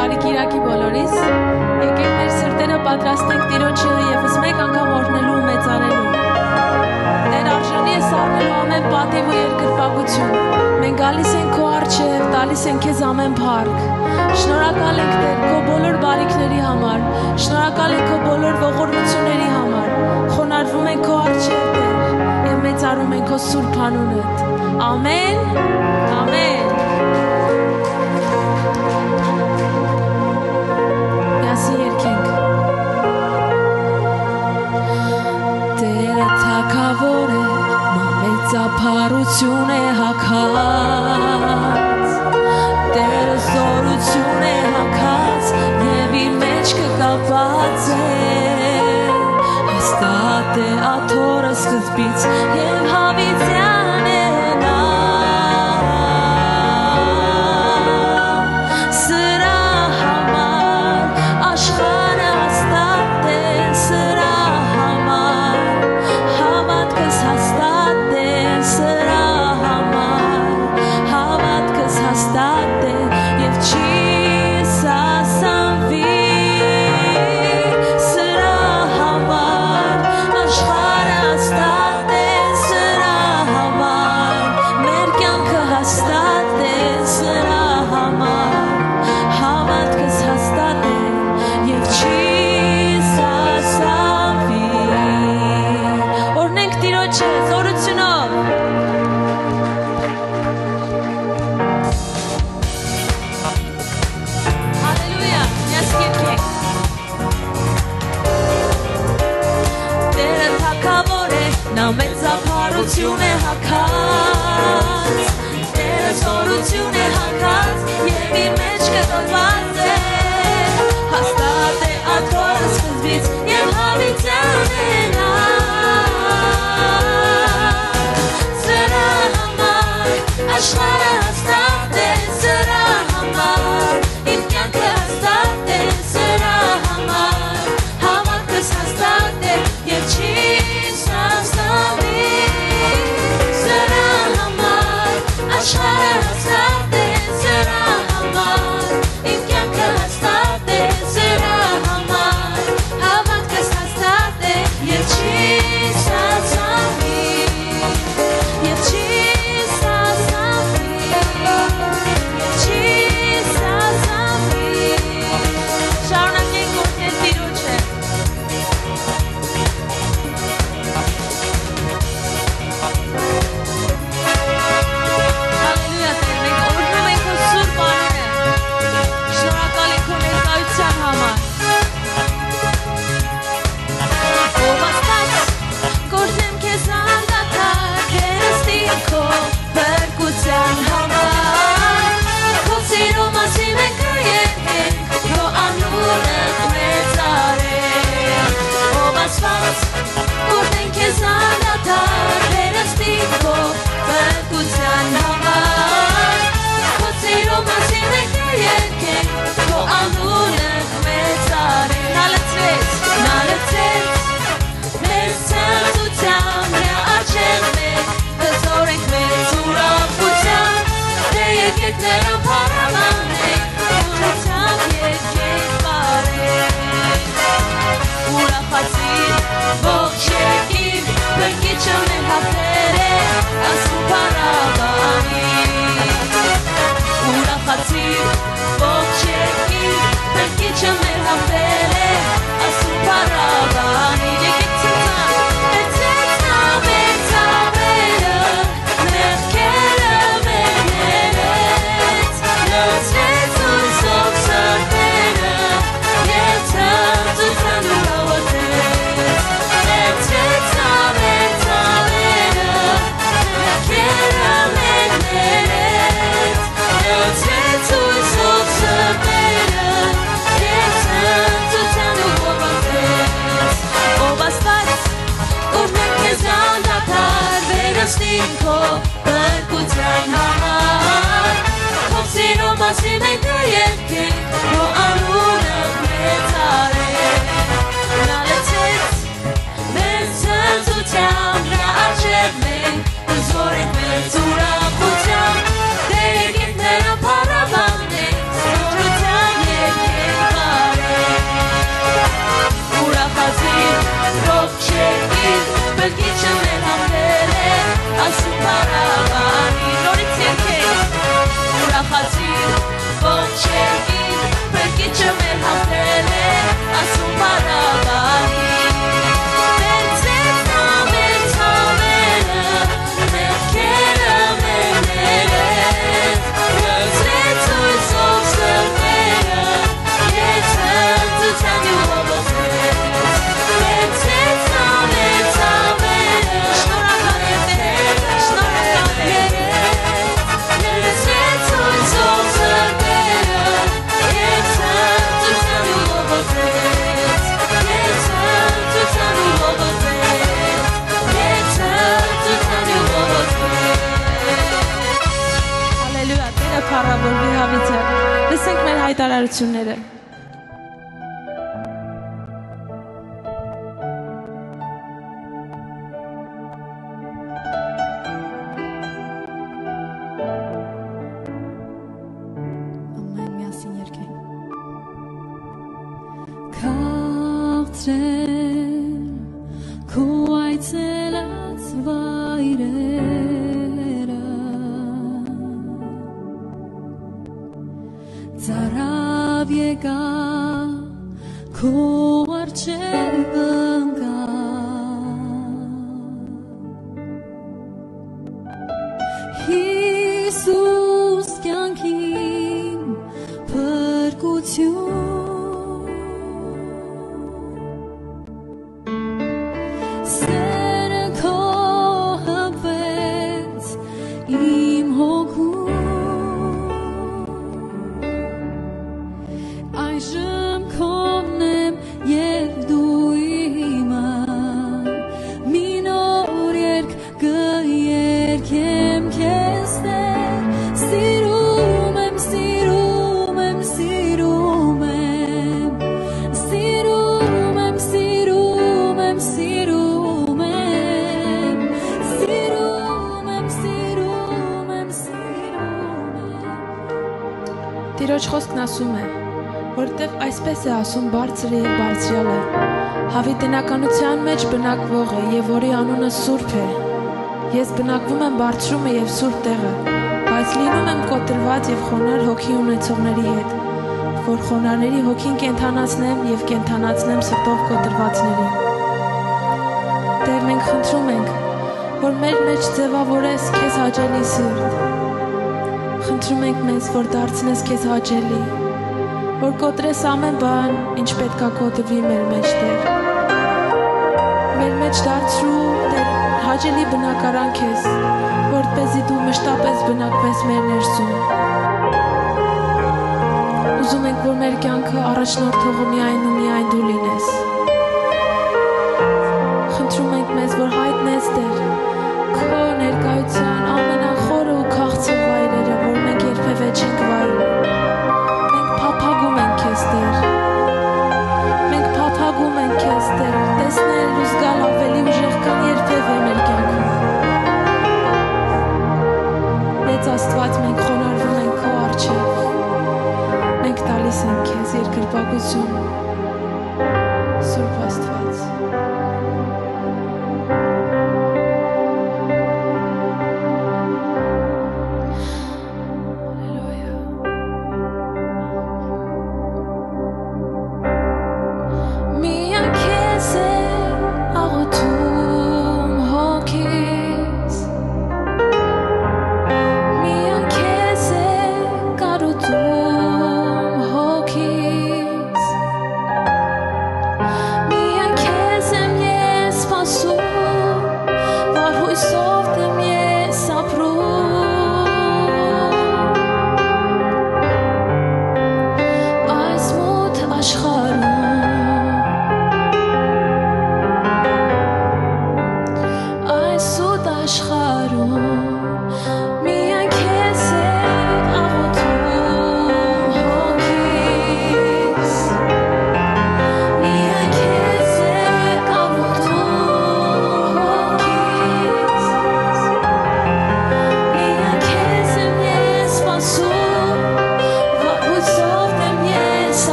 բարի կիրակի բոլորիս։ Եկեք մեր սրտերը պատրաստենք Տիրոջը եւս մեկ անգամ օրհնելու ու մեծարելու։ Տեր արժանի է սառնելու ամեն պատիվ ու երկրպագություն։ Մենք գալիս ենք քո առջև, տալիս ենք քեզ ամեն փառք։ Շնորհակալ ենք Տեր քո բոլոր բարիքների համար։ Շնորհակալ ենք քո բոլոր ողորմությունների համար։ Խոնարհվում ենք քո առջև Տեր եւ մեծարում ենք քո սուրբ անունդ։ Ամեն։ Ամեն։ Ծափարություն է հագած, Տերը զորություն է հագած, և իր մեջ կկապված է, հաստատ է աթոռը սկզբից և հավիտյան է նա, սրա համար աշխարհը հաստատ է, սրա համար հավատքս հաստատ է, սրա համար հավատքս հաստատ է և չի սասանվի, սրա համար աշխարհը հաստատ է, սրա համար մեր կյանքը հաստատ է, սրա համար հավատքս հաստատ է և չի սասանվի։ Օրհնենք Տիրոջը զորությունով։ Հալելույա, միասին եկեք։ Տերը թագավոր է, նա մեծ ծափարություն է հագած, Տերը զորություն է հագած և իր մեջ կկապված է, հաստատ է աթոռը սկզբից և հավիտյան է նա, սրա համար աշխարհը հաստատ է, սրա համար իմ կյանքը հաստատ է, սրա համար հավատքս հաստատ է և չի սասանվի, սրա համար աշխարհը հաստատ է, սրա համար իմ կյանքը հաստատ է, սրա համար հավատքս հաստատ է և չի սասանվի, և չի սասանվի, և չի սասանվի։ Շարունակենք օրհնել Տիրոջը։ Հալելույա Տեր, մենք օրհնում ենք քո սուրբ անունը։ Շնորհակալ ենք քո ներկայության համար։ Ով Աստված, կորձեմ քեզ անդադար, քերստին քո փրկության համար, քո սիրո մասին մենք կերկենք, քո անունը մեծարենք։ Ով Աստված, կորձեմ քեզ անդադար, քերստին քո փրկության համար, քո սիրո մասին մենք կերկենք, քո անունը մեծարենք։ Նա լցրեց մեզ ցնծությամբ, նրա առջև մենք կզորենք մեծ ուրախությամբ, դե եկեք նրա փառաբանենք, ուրախությամբ եկեք բարենք։ Ուրախացիր, ողջ եկիր, փրկիչը մեր հաղթեր է, ասում փառաբանի։ Ուրախացիր, ողջ եկիր, փրկիչը մեր հաղթեր է, ասում փառաբանի։ Եկեք ցնցանք, մեծացավ մեր ցավերը, մեղքերը մերներեց, լցրեց հույսով սրտերը, և ցնծության ուղղորդեց, մեծացավ մեր ցավերը, մեղքերը մերներեց, լցրեց հույսով սրտերը, և ցնծության ուղղորդեց։ Ով Աստված, օրհնենք քեզ անդադար, վերստին քո փրկության համար, քո սիրո մասին մենք կերկենք, քո անունը մեծարենք։ Նա լցրեց մեզ ցնծությամբ, նրա առջև մենք կզորենք մեծ ուրախությամբ, դե եկեք նրա փառաբանենք, զորությամբ եկեք փառավորվի հավիտյան։ Լսենք մեր հայտարարությունները։ Ամեն միասին երգենք։ Քաղցրել քո այցելած վայրերը Ծարավ եկա քո առջև ընկա Հիսուս կյանքին փրկություն Սերը քո հպեց իմ հոգում Այժմ քոնն եմ և դու իմը Մի նոր երգ կերգեմ քեզ Տեր Սիրում եմ, սիրում եմ, սիրում եմ Սիրում եմ, սիրում եմ, սիրում եմ Սիրում եմ, սիրում եմ, սիրում եմ Տիրոջ խոսքն ասում է, որտեղ այսպես է ասում բարձրը և բարձրյալը, հավիտենականության մեջ բնակվողը և որի անունը Սուրբ է։ Ես բնակվում եմ բարձրումը և սուրբ տեղը, բայց լինում եմ կոտրված և խոնար հոգի ունեցողների հետ, որ խոնարհների հոգին կենդանացնեմ և կենդանացնեմ սրտով կոտրվածներին։ Տեր, մենք խնդրում ենք, որ մեր մեջ ձևավորես քեզ հաճելի սիրտ։ Խնդրում ենք մեզ, որ դարձնես քեզ հաճելի, որ կոտրես ամեն բան, ինչ պետք է կոտրվի մեր մեջ, Տեր։ Մեր մեջ դարձրու, Տեր, հաճելի բնակարան քեզ, որպեսզի դու մշտապես բնակվես մեր ներսում։ Ուզում ենք, որ մեր կյանքը առաջնորդողը միայն ու միայն դու լինես։ Խնդրում ենք մեզ, որ հայտնես, Տեր, քո ներկայության ամենախորը ու քաղցր վայրերը, որ մենք երբևէ չենք վարում։ Մենք փափագում ենք քեզ, Տեր։ Մենք փափագում ենք քեզ, Տեր, տեսնել ու զգալ ավելի ուժեղ քան երբևէ մեր կյանքում։ Մեծ Աստված, մենք խոնարհվում ենք քո առջև։ Մենք տալիս ենք քեզ երկրպագություն, Սուրբ Աստված։ Միայն քեզ է աղոթում հոգիս, միայն քեզ է կարոտում հոգիս, միայն քեզ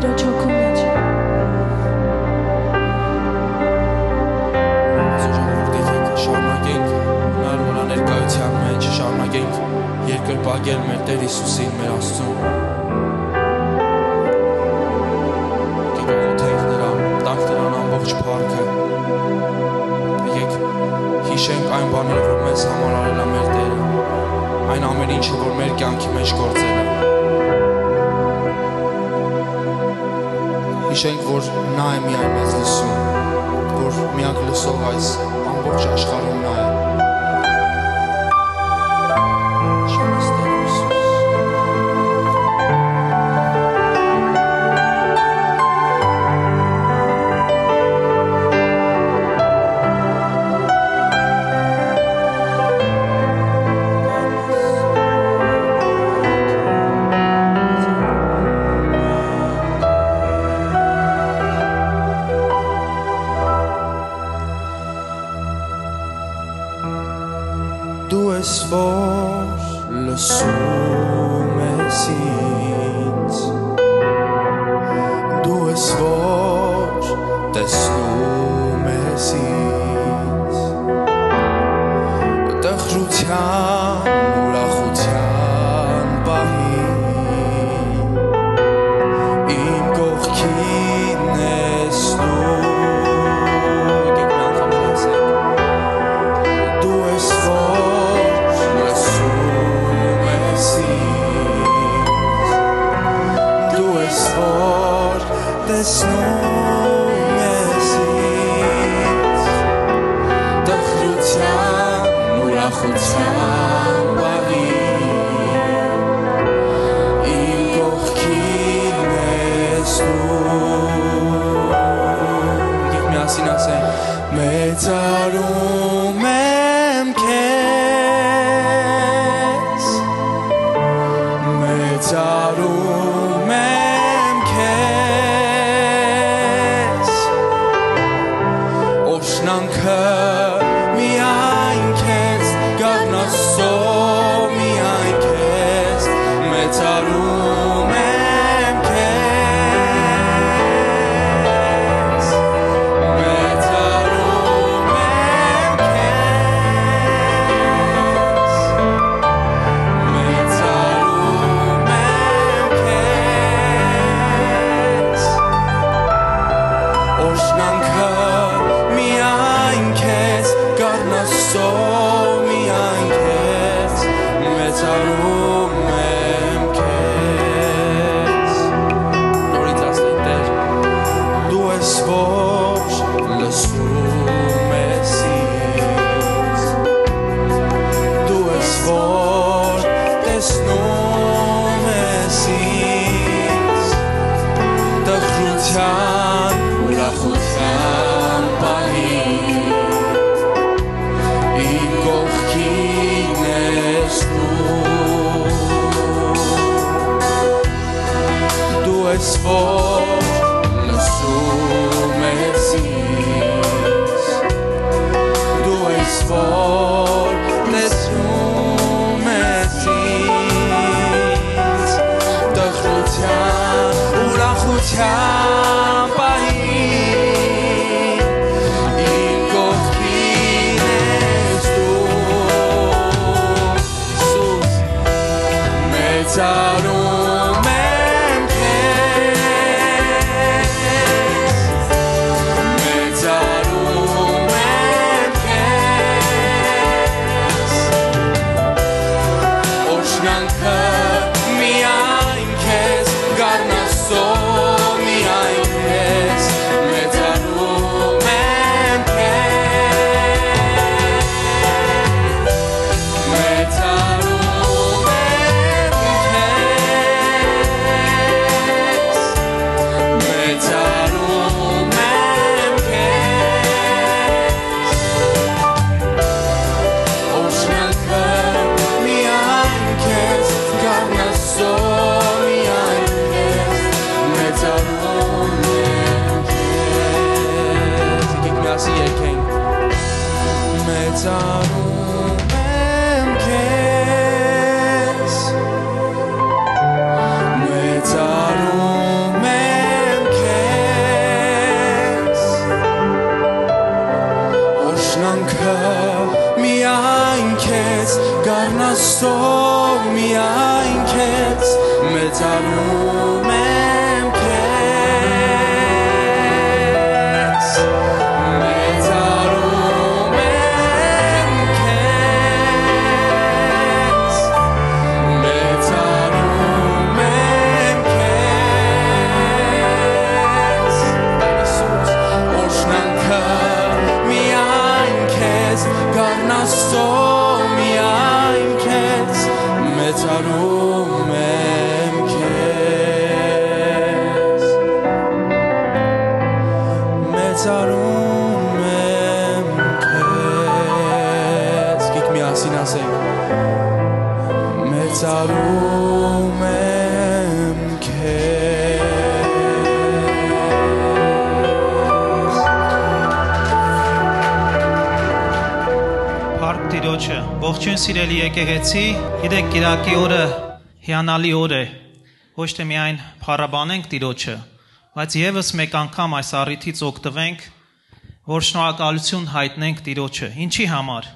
Տիրոջ հոգու մեջ։ Շարունակենք նրա ներկայության մեջ, շարունակենք երկրպագել մեր Տեր Հիսուսին, մեր Աստծուն։ Կգողոթենք նրան, տանք նրան ամբողջ փառքը։ Եկեք հիշենք այն բաները, որ մեզ համար արել է մեր Տերը, այն ամեն ինչը, որ մեր կյանքի մեջ գործել է։ Հիշենք, որ նա է միայն մեզ լսում, որ միակ լսող այս ամբողջ աշխարհում նա է։ Դու ես որ լսում ես ինձ, դու ես որ տեսնում ես ինձ, տխրության ուրախության պահին իմ կողքին ես դու, եկեք մի անգամ ասենք, դու ես որ տեսնում ես ինձ, տխրության ուրախության պահին իմ կողքին ես դու։ Եկեք միասին ասենք, մեծարում եմ քեզ, մեծարում եմ քեզ, Օշնանքը միայն քեզ, գաղտնասո միայն քեզ, մեծարում եմ քեզ, մեծարում եմ քեզ, մեծարում եմ քեզ, Օշնանքը միայն քեզ, գառնասո միայն քեզ, մեծարում եմ քեզ։ Նորից ասենք Տեր, դու ես որ լսում ես ինձ, դու ես որ տեսնում ես ինձ, տխրության ուրախության պահին իմ կողքին ես դու ես որ լսում ես ինձ, դու ես որ տեսնում ես ինձ, տխրության ուրախության պահին իմ կողքին ես դու, Հիսուս, մեծարում եմ քեզ, մեծարում եմ քեզ, Օշնանքը միայն քեզ, գառնասո միայն Ողջույն սիրելի եկեղեցի, գիտեք Կիրակի օրը հիանալի օր է, ոչ թե միայն փառաբանենք Տիրոջը, բայց եւս մեկ անգամ այս առիթից օգտվենք, որ շնորհակալություն հայտնենք Տիրոջը։ Ինչի համար?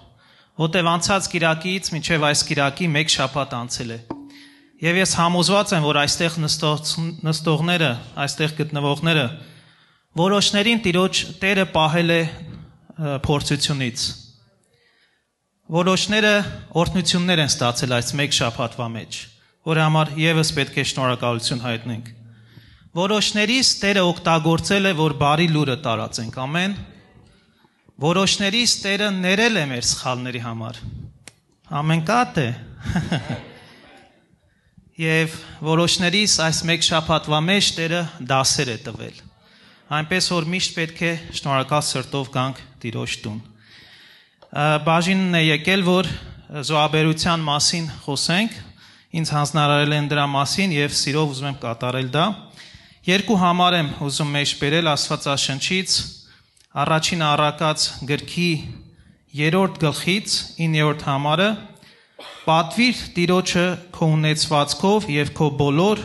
Որտեւ անցած Կիրակից մինչեւ այս Կիրակի մեկ շաբաթ անցել է։ Եվ ես համոզված եմ, որ այստեղ նստողները, այստեղ գտնվողները որոշներին Տիրոջ Տերը պահել է փորձությունից։ Որոշները օրհնություններ են ստացել այս մեկ շաբաթվա մեջ, որ համար եւս պետք է շնորհակալություն հայտնենք։ Որոշներիս Տերը օգտագործել է, որ բարի լուրը տարածենք, ամեն։ Որոշներիս Տերը ներել է մեր սխալների համար։ Ամեն կատ է։ Եվ որոշներիս այս մեկ շաբաթվա մեջ Տերը դասեր է տվել։ Այնպես որ միշտ պետք է շնորհակալ սրտով գանք Տիրոջ տուն։ Բաժինն է եկել, որ զոհաբերության մասին խոսենք, ինձ հանձնարարել են դրա մասին եւ սիրով ուզում եմ կատարել դա։ Երկու համար եմ ուզում մեջ բերել Աստվածաշնչից, առաջին Առակաց գրքի 3-րդ գլխից 9-րդ համարը, պատվիր Տիրոջը քո ունեցվածքով եւ քո բոլոր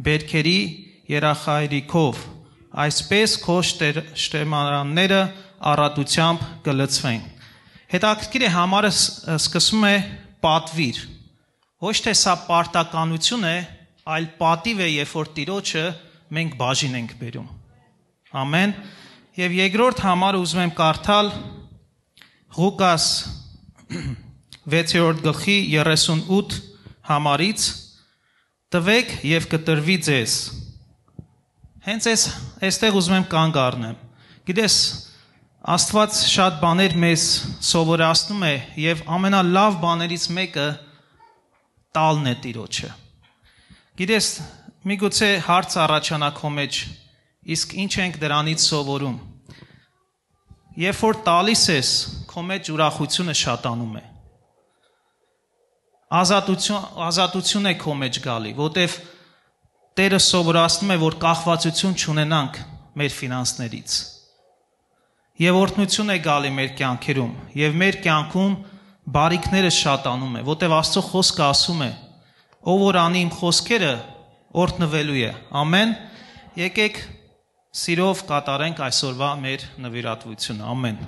բերքերի երախայրիքով, այսպես քո շտեմարանները առատությամբ կլցվեն։ Հետաքրքիր է համարը սկսում է պատվիր, ոչ թե սա պարտականություն է, այլ պատիվ է, երբ որ Տիրոջը մենք բաժին ենք բերում։ Ամեն։ Եվ երկրորդ համարը ուզում եմ կարդալ Ղուկաս 6-րդ գլխի 38 համարից, տվեք եւ կտրվի ձեզ։ Հենց այստեղ ուզում եմ կանգ առնեմ։ Գիտես, Աստված շատ բաներ մեզ սովորացնում է եւ ամենալավ բաներից մեկը տալն է Տիրոջը։ Գիտես, միգուցե հարց առաջանա քո մեջ, իսկ ինչ ենք դրանից սովորում։ Երբ որ տալիս ես, քո մեջ ուրախությունը շատանում է։ Ազատություն է քո մեջ գալի, որտեվ Տերը սովորացնում է, որ կախվածություն չունենանք մեր ֆինանսներից։ Եվ օրհնություն է գալի մեր կյանքերում, եւ մեր կյանքում բարիքները շատանում է, որտեվ Աստծո խոսքը ասում է. ով որ անի իմ խոսքերը, օրհնվելու է։ Ամեն։ Եկեք սիրով կատարենք այսօրվա մեր նվիրատվությունը։ Ամեն։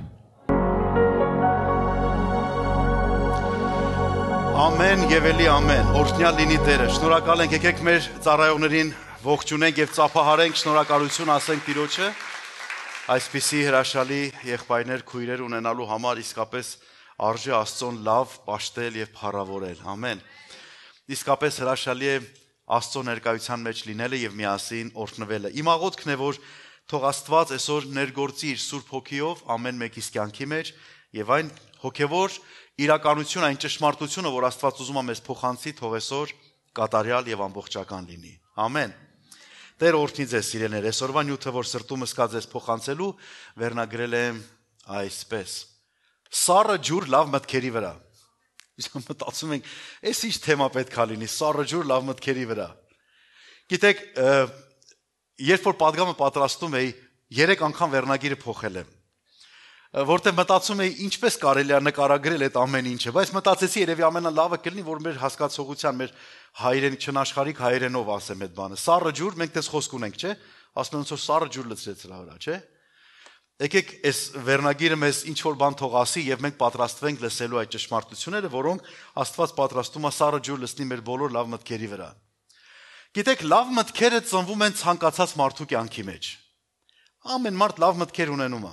Ամեն եւ էլի ամեն։ Օրհնյալ լինի Տերը։ Շնորհակալ ենք, եկեք մեր ծառայողներին ողջունենք եւ ծափահարենք, շնորհակալություն ասենք Տիրոջը։ Այսպիսի հրաշալի եղբայրներ, քույրեր ունենալու համար իսկապես արժե Աստծոն լավ պաշտել եւ փառավորել։ Ամեն։ Իսկապես հրաշալի է Աստծո ներկայության մեջ լինելը եւ միասին օրհնվելը։ Իմ աղոթքն է, որ թող Աստված այսօր ներգործի իր Սուրբ Հոգիով ամեն մեկիս կյանքի մեջ եւ այն հոգեվոր իրականություն, այն ճշմարտությունը, որ Աստված ուզում է մեզ փոխանցի, թող այսօր կատարյալ եւ ամբողջական լինի։ Ամեն։ Տեր օրհնի ձեզ սիրելիներ, այսօրվա նյութը, որ սրտումս կա ձեզ փոխանցելու, վերնագրել եմ այսպես. Սառը ջուր լավ մտքերի վրա։ Իսկ մտածում ենք, այս ինչ թեմա պետք է լինի, սառը ջուր լավ մտքերի վրա։ Գիտեք, երբ որ պատգամը պատրաստում էի, 3 անգամ վերնագիրը փոխել եմ։ Որտեղ մտածում էի, ինչպես կարելի է նկարագրել այդ ամեն ինչը, բայց մտածեցի, երևի ամենալավը կլինի, որ մեր հասկացողության, մեր հայերեն չնաշխարհիկ հայերենով ասեմ այդ բանը։ Սառը ջուր, մենք դες խոսք ունենք, չէ՞։ Ասում են, որ սառը ջուր լցրեց նրա վրա, չէ՞։ Եկեք այս վերնագիրը մեզ ինչ որ բան թող ասի եւ մենք պատրաստվենք լսելու այդ ճշմարտությունները, որոնք Աստված պատրաստում է սառը ջուր լցնի մեր բոլոր լավ մտքերի վրա։ Գիտեք, լավ մտքերը ծնվում են ցանկացած մարդու կյանքի մեջ։ Ամեն մարդ լավ մտքեր ունենում է։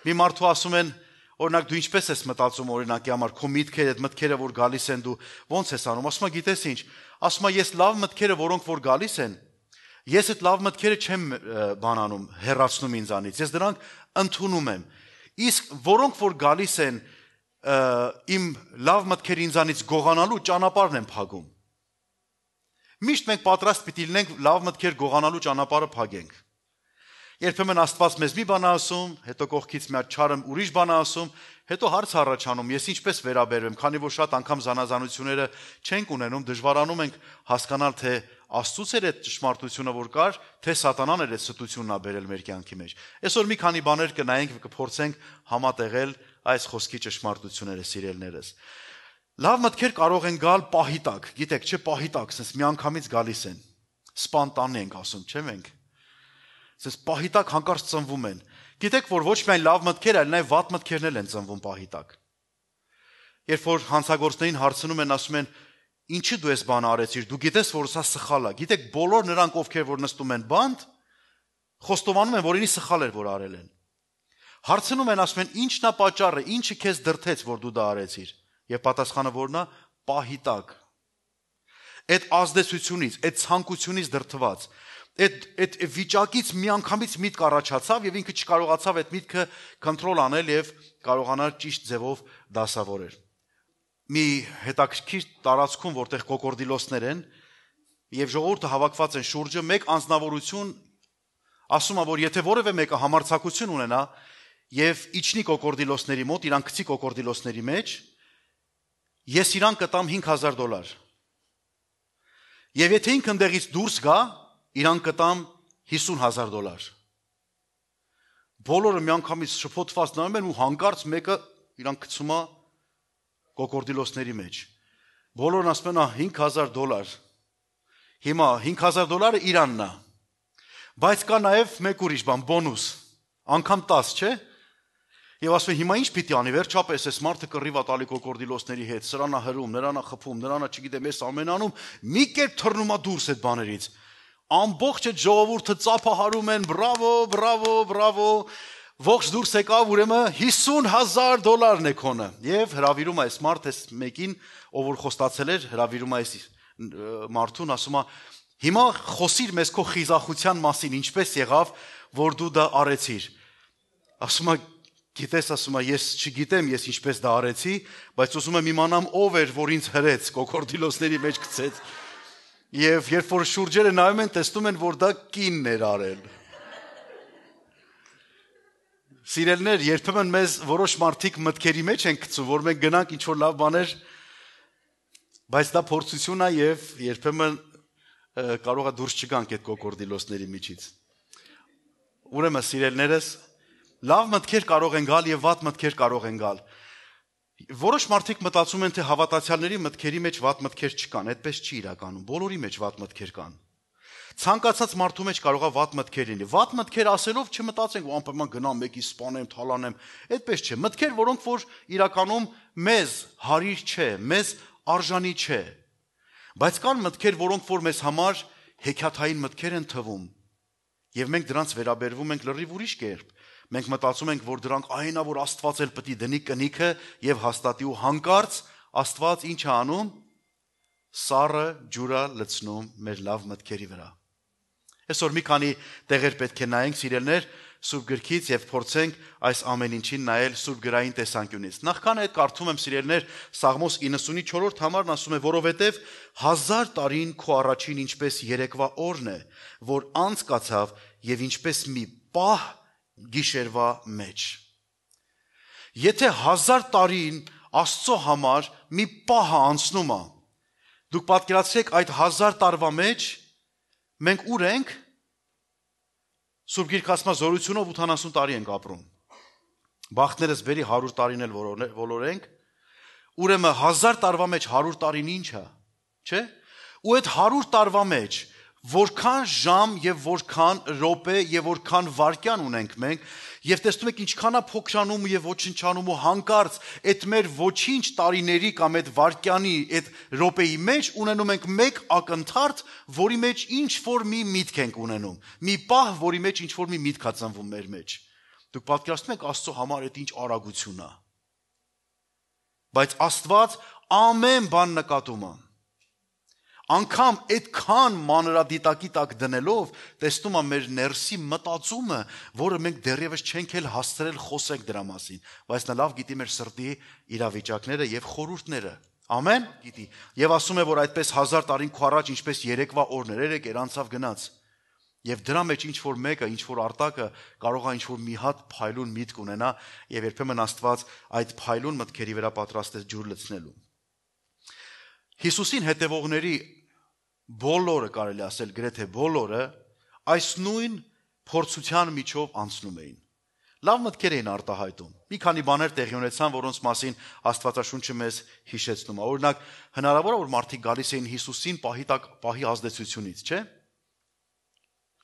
Մի մարդու ասում են, օրինակ դու ինչպես ես մտածում օրինակի համար, քո միտքերը, այդ մտքերը որ գալիս են դու ո՞նց ես անում։ Ասում է, գիտես ինչ, ասում է, ես լավ մտքերը, որոնք որ գալիս են, ես այդ լավ մտքերը չեմ բանանում, հեռացնում ինձանից, ես դրանք ընդունում եմ։ Իսկ որոնք որ գալիս են իմ լավ մտքերը ինձանից գողանալու ճանապարհն են փակում։ Միշտ մենք պատրաստ պիտի լինենք լավ մտքեր գողանալու ճանապարհը փակենք։ Երբեմն Աստված մեզ մի բան ասում, հետո կողքից մի հատ չարը ուրիշ բան ասում, հետո հարց առաջանում, ես ինչպես վերաբերվեմ, քանի որ շատ անգամ զանազանությունները չենք ունենում, դժվարանում ենք հասկանալ, թե Աստծուց էր այդ ճշմարտությունը, որ կար, թե սատանան էր այդ ստությունն ա բերել մեր կյանքի մեջ։ Այսօր մի քանի բաներ կնայենք, կփորձենք համատեղել այս խոսքի ճշմարտությունները, սիրելիներս։ Լավ մտքեր կարող են գալ պահի տակ, գիտեք, չէ, պահի տակ, sense միանգամից գալիս են։ Սպանտանն ենք ասում, չէ՞ մենք։ Sense պահի տակ հանկարծ ծնվում են։ Գիտեք, որ ոչ միայն լավ մտքեր, այլ նաև վատ մտքերն են ծնվում պահի տակ։ Երբ որ հանցագործներին հարցնում են, ասում են, ինչի դու ես բան արեցիր, դու գիտես, որ սա սխալ է։ Գիտեք, բոլոր նրանք, ովքեր որ նստում են բանտ, խոստովանում են, որ ինի սխալ էր, որ արել են։ Հարցնում են, ասում են, ի՞նչն է պատճառը, ինչը քեզ դրդեց, որ դու դա արեցիր։ Եվ պատասխանը որն է, պահի տակ։ Այդ ազդեցությունից, այդ ցանկությունից դրդված, այդ վիճակից միանգամից միտք առաջացավ եւ ինքը չկարողացավ այդ միտքը կոնտրոլ անել եւ կարողանալ ճիշտ ձևով դասավորել։ Մի հետաքրքիր տարածքում, որտեղ կոկորդիլոսներ են եւ ժողովուրդը հավաքված են շուրջը, մեկ անձնավորություն ասում է, որ եթե որևէ մեկը համարձակություն ունենա եւ իջնի կոկորդիլոսների մոտ, իրան գցի կոկորդիլոսների մեջ, ես իրան կտամ $5,000։ Եվ եթե ինքը ընդեղից դուրս գա, իրան կտամ $50,000։ Բոլորը միանգամից շփոթված նայում են ու հանկարծ մեկը իրան գցում է կոկորդիլոսների մեջ։ Բոլորն ասում են, $5,000։ Հիմա $5,000-ը իրանն է։ Բայց կա նաև մեկ ուրիշ բան, բոնուս, անգամ 10, չէ՞։ Եվ ասում են, հիմա ինչ պիտի անի, վերջապես այս մարդը կռիվ է տալի կոկորդիլոսների հետ, սրանա հրում, նրանա խփում, նրանա չգիտեմ, ես ամեն անում, մի կերպ թռնում է դուրս այդ բաներից։ Ամբողջ այդ ժողովուրդը ծափահարում են, բրավո, բրավո, բրավո, ողջ դուրս եկավ, ուրեմն $50,000 է քոնը։ Եվ հրավիրում է այս մարդ, այս մեկին, ով որ խոստացել էր, հրավիրում է այս մարդուն, ասում է, հիմա խոսիր մեզ քո խիզախության մասին, ինչպես եղավ, որ դու դա արեցիր։ Ասում է, գիտես, ասում է, ես չգիտեմ, ես ինչպես դա արեցի, բայց ուզում եմ իմանամ ով էր, որ ինձ հրեց, կոկորդիլոսների մեջ գցեց։ Եվ երբ որ շուրջերը նայում են, տեսնում են, որ դա կինն էր արել։ Սիրելներ, երբեմն մեզ որոշ մարդիկ մտքերի մեջ են գցում, որ մենք գնանք ինչ-որ լավ բաներ, բայց դա փորձություն է եւ երբեմն կարող է դուրս չգանք այդ կոկորդիլոսների միջից։ Ուրեմն սիրելներս, լավ մտքեր կարող են գալ եւ վատ մտքեր կարող են գալ։ Որոշ մարդիկ մտածում են, թե հավատացյալների մտքերի մեջ վատ մտքեր չկան, այդպես չի իրականում, բոլորի մեջ վատ մտքեր կան։ Ցանկացած մարդու մեջ կարող է վատ մտքեր լինի։ Վատ մտքեր ասելով չմտածենք, անպայման գնամ մեկի սպանեմ, թալանեմ, այդպես չէ։ Մտքեր, որոնք որ իրականում մեզ հարիր չէ, մեզ արժանի չէ։ Բայց կան մտքեր, որոնք որ մեզ համար հեքիաթային մտքեր են թվում։ Եվ մենք դրանց վերաբերվում ենք լրիվ ուրիշ կերպ։ Մենք մտածում ենք, որ դրանք այնա, որ Աստված էլ պետք է դնի կնիքը եւ հաստատի ու հանկարծ Աստված ինչ է անում։ Սառը ջուրա լցնում մեր լավ մտքերի վրա։ Այսօր մի քանի տեղեր պետք է նայենք, սիրելներ, Սուրբ գրքից եւ փորձենք այս ամեն ինչին նայել Սուրբ գրային տեսանկյունից։ Նախքան այդ կարդում եմ, սիրելներ, Սաղմոս 94-րդ համարն ասում է, որովհետեւ 1000 տարին քո առաջին ինչպես երեկվա օրն է, որ անցկացավ եւ ինչպես մի պահ գիշերվա մեջ։ Եթե 1000 տարին Աստծո համար մի պահ անցնում է, դուք պատկերացրեք այդ 1000 տարվա մեջ մենք ուր ենք։ Սուրբ Գիրքը ասում է զորությունով 80 տարի ենք ապրում։ Բախտներս բերի 100 տարին էլ ոլորենք։ Ուրեմն 1000 տարվա մեջ 100 տարին ինչ է, չէ՞։ Ու այդ 100 տարվա մեջ որքան ժամ եւ որքան րոպե եւ որքան վայրկյան ունենք մենք, եւ տեսնում եք ինչքան է փոքրանում եւ ոչնչանում ու հանկարծ այդ մեր ոչինչ տարիների կամ այդ վայրկյանի, այդ րոպեի մեջ ունենում ենք մեկ ակնթարթ, որի մեջ ինչ որ մի միտք ենք ունենում, մի պահ, որի մեջ ինչ որ մի միտք է ծնվում մեր մեջ։ Դուք պատկերացնում եք Աստծո համար այդ ինչ արագություն է։ Բայց Աստված ամեն բան նկատում է։ Անկամ այդքան մանրադիտակի տակ դնելով տեսնում է մեր ներսի մտածումը, որը մենք դեռևս չենք էլ հասցրել խոսենք դրա մասին, բայց նա լավ գիտի մեր սրտի իրավիճակները եւ խորհուրդները։ Ամեն գիտի։ Եվ ասում է, որ այդպես 1000 տարին քո առաջ ինչպես երեկվա օրներ, երեք անցավ գնաց։ Եվ դրա մեջ ինչ որ մեկը, ինչ որ արտակը կարող է ինչ որ մի հատ փայլուն միտք ունենա եւ երբեմն Աստված այդ փայլուն մտքերի վրա պատրաստ է ջուր լցնելու։ Հիսուսին հետևողների բոլորը կարելի ասել գրեթե բոլորը այս նույն փորձության միջով անցնում էին։ լավ մտքեր էին արտահայտում։ Մի քանի բաներ տեղի ունեցան, որոնց մասին Աստվածաշունչը մեզ հիշեցնում է։ Օրինակ, հնարավոր է որ մարդիկ գալիս էին Հիսուսին պահի ազդեցությունից, չէ՞։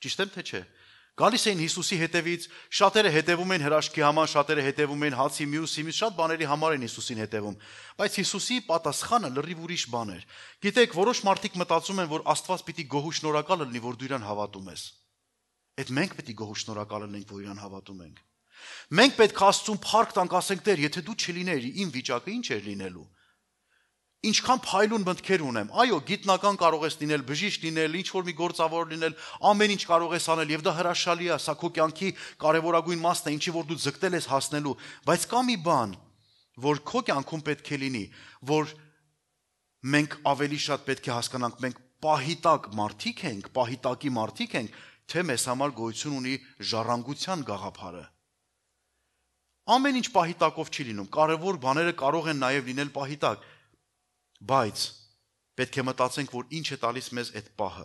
Ճիշտ եմ թե չէ։ Գալիս էին Հիսուսի հետևից, շատերը հետևում էին հրաշքի համար, շատերը հետևում էին հացի մյուսի, շատ բաների համար են Հիսուսին հետևում, բայց Հիսուսի պատասխանը լրիվ ուրիշ բան էր։ Գիտեք, որոշ մարդիկ մտածում են, որ Աստված պիտի գոհ ու շնորհակալ լինի, որ դու իրան հավատում ես։ Այդ մենք պետք է գոհ ու շնորհակալ լինենք, որ իրան հավատում ենք։ Մենք պետք է Աստծուն փառք տանք, ասենք Տեր, եթե դու չլիներ, իմ վիճակը ինչ էր լինելու։ Ինչքան փայլուն մտքեր ունեմ։ Այո, գիտնական կարող ես լինել, բժիշկ լինել, ինչ որ մի գործավոր լինել, ամեն ինչ կարող ես անել, եւ դա հրաշալի է, սա քո կյանքի կարևորագույն մասն է, ինչի որ դու ձգտել ես հասնելու, բայց կա մի բան, որ քո կյանքում պետք է լինի, որ մենք ավելի շատ պետք է հասկանանք, մենք պահիտակ մարդիկ ենք, պահիտակի մարդիկ ենք, թե մեզ համար գոյություն ունի ժառանգության գաղափարը։ Ամեն ինչ պահիտակով չի լինում, կարևոր բաները կարող են նաև լինել պահիտակ, բայց պետք է մտածենք, որ ինչ է տալիս մեզ այդ պահը։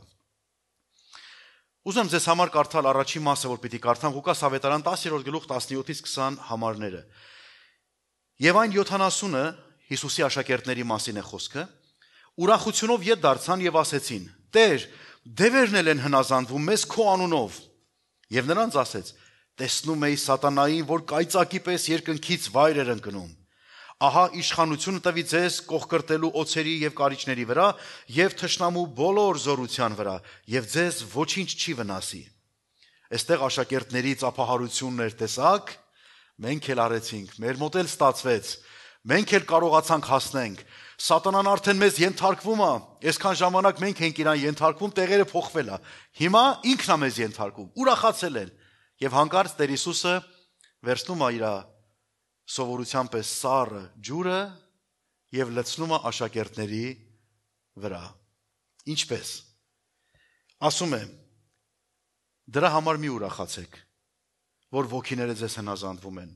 Ուզում ձեզ համար կարդալ առաջին մասը, որ պիտի կարդամ Ղուկաս ավետարան 10-րդ գլուխ 17-ից 20 համարները։ Եվ այն 70-ը Հիսուսի աշակերտների մասին է խոսքը, ուրախությունով ետ դարձան եւ ասեցին. Տեր, դևերն են հնազանդվում մեզ քո անունով։ Եվ նրանց ասեց. տեսնում էի սատանային, որ կայծակի պես երկնքից վայր էր ընկնում։ Ահա իշխանությունը տվի ձեզ կողկրտելու օձերի եւ կարիճների վրա եւ թշնամու բոլոր զորության վրա եւ ձեզ ոչինչ չի վնասի։ Այստեղ աշակերտների ծափահարությունն էր, տեսակ, մենք էլ արեցինք, մեր մոտ էլ ստացվեց, մենք էլ կարողացանք հասնենք։ Սատանան արդեն մեզ ենթարկվում է, այսքան ժամանակ մենք ենք իրան ենթարկվում, տեղերը փոխվել է։ Հիմա ինքն է մեզ ենթարկում, ուրախացել են։ Եվ հանկարծ Տեր Հիսուսը վերցնում է իր սովորության պես սառը ջուրը եւ լցնում է աշակերտների վրա։ Ինչպես։ Ասում է. դրա համար մի ուրախացեք, որ ոգիները ձեզ հնազանդվում են,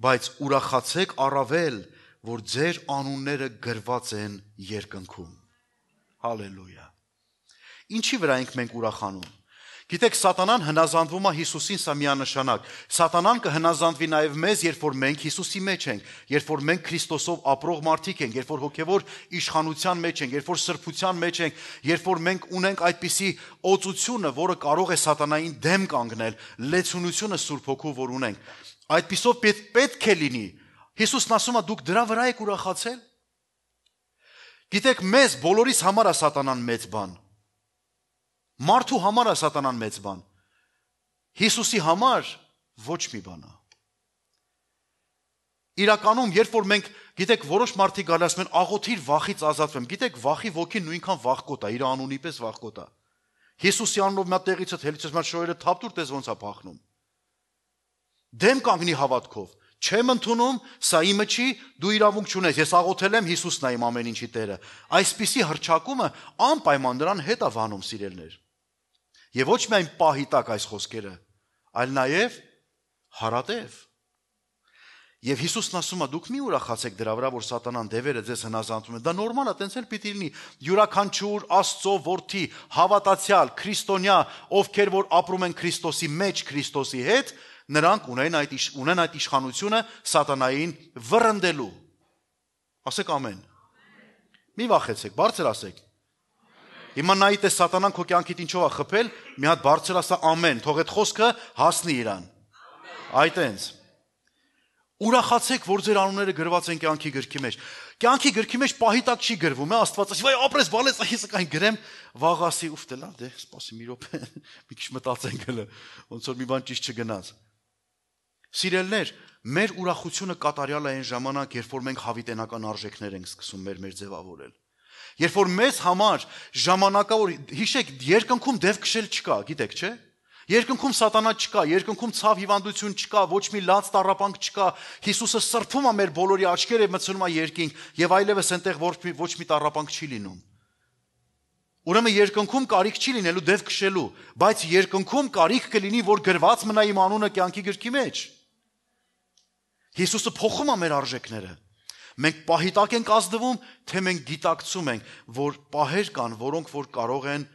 բայց ուրախացեք առավել, որ ձեր անունները գրված են երկնքում։ Հալելույա։ Ինչի վրա ենք մենք ուրախանում։ Գիտեք, սատանան հնազանդվում է Հիսուսին, սա միանշանակ։ Սատանան կհնազանդվի նաև մեզ, երբ որ մենք Հիսուսի մեջ ենք, երբ որ մենք Քրիստոսով ապրող մարդիկ ենք, երբ որ հոգևոր իշխանության մեջ ենք, երբ որ սրբության մեջ ենք, երբ որ մենք ունենք այդպիսի օծությունը, որը կարող է սատանային դեմ կանգնել, լեցունությունը Սուրբ Հոգու, որ ունենք։ Այդպիսով պետք է լինի։ Հիսուսն ասում է, դուք դրա վրա եք ուրախացել։ Գիտեք, մեզ բոլորիս համար է սատանան մեծ բան։ Մարդու համար է սատանան մեծ բան։ Հիսուսի համար ոչ մի բան է։ Իրականում, երբ որ մենք, գիտեք, որոշ մարդիկ գալիս ասում են, աղոթիր վախից ազատվեմ։ Գիտեք, վախի ոգին նույնքան վախկոտ է, իր անունի պես վախկոտ է։ Հիսուսի անունով մի տեղից հելիցես մա շորերը թափտուր տես ոնց է փախնում։ Դեմ կանգնի հավատքով։ Չեմ ընդունում, սա իմը չի, դու իրավունք չունես, ես աղոթել եմ, Հիսուսն է իմ ամեն ինչի Տերը։ Այսպիսի հռչակումը անպայման նրան հետ է վանում, սիրելներ։ Եվ ոչ միայն պահի տակ այս խոսքերը, այլ նաև հարատև։ Եվ Հիսուսն ասում է, դուք մի ուրախացեք դրա վրա, որ սատանան դևերը ձեզ հնազանդում են։ Դա նորմալ է, տենց էլ պիտի լինի։ Յուրաքանչյուր Աստծո որդի, հավատացյալ, քրիստոնյա, ովքեր որ ապրում են Քրիստոսի մեջ, Քրիստոսի հետ, նրանք ունեն այդ իշխանությունը սատանային վռնդելու։ Ասեք ամեն։ Մի վախեցեք, բարձր ասեք։ Հիմա նայիտ է սատանան քո կյանքիդ ինչով է խփել, մի հատ բարձր ասա ամեն, թող այդ խոսքը հասնի իրան։ Այդ այնց։ Ուրախացեք, որ ձեր անունները գրված են կյանքի գրքի մեջ։ Կյանքի գրքի մեջ պահի տակ չի գրվում, Աստված ասի, վայ ապրես բալես, այս կային գրեմ, վաղ ասի, ուֆ դե լավ, դե սպասի մի րոպե, մի քիչ մտածենք հələ, ոնց որ մի բան ճիշտ չգնաց։ Սիրելներ, մեր ուրախությունը կատարյալ է այն ժամանակ, երբ որ մենք հավիտենական արժեքներ ենք սկսում մեր ձևավորել։ Երբ որ մեզ համար ժամանակավոր, հիշեք, երկնքում դև քշել չկա, գիտեք, չէ՞։ Երկնքում սատանա չկա, երկնքում ցավ հիվանդություն չկա, ոչ մի լաց տառապանք չկա։ Հիսուսը սրբում է մեր բոլորի աչքերը եւ մցնում է երկինք, եւ այլևս այնտեղ ոչ մի տառապանք չի լինում։ Ուրեմն երկնքում կարիք չի լինելու դև քշելու, բայց երկնքում կարիք կլինի, որ գրված մնա իմ անունը կյանքի գրքի մեջ։ Հիսուսը փոխում է մեր արժեքները։ Մենք պահիտակ ենք ազդվում, թե մենք գիտակցում ենք, որ պահեր կան, որոնք որ կարող են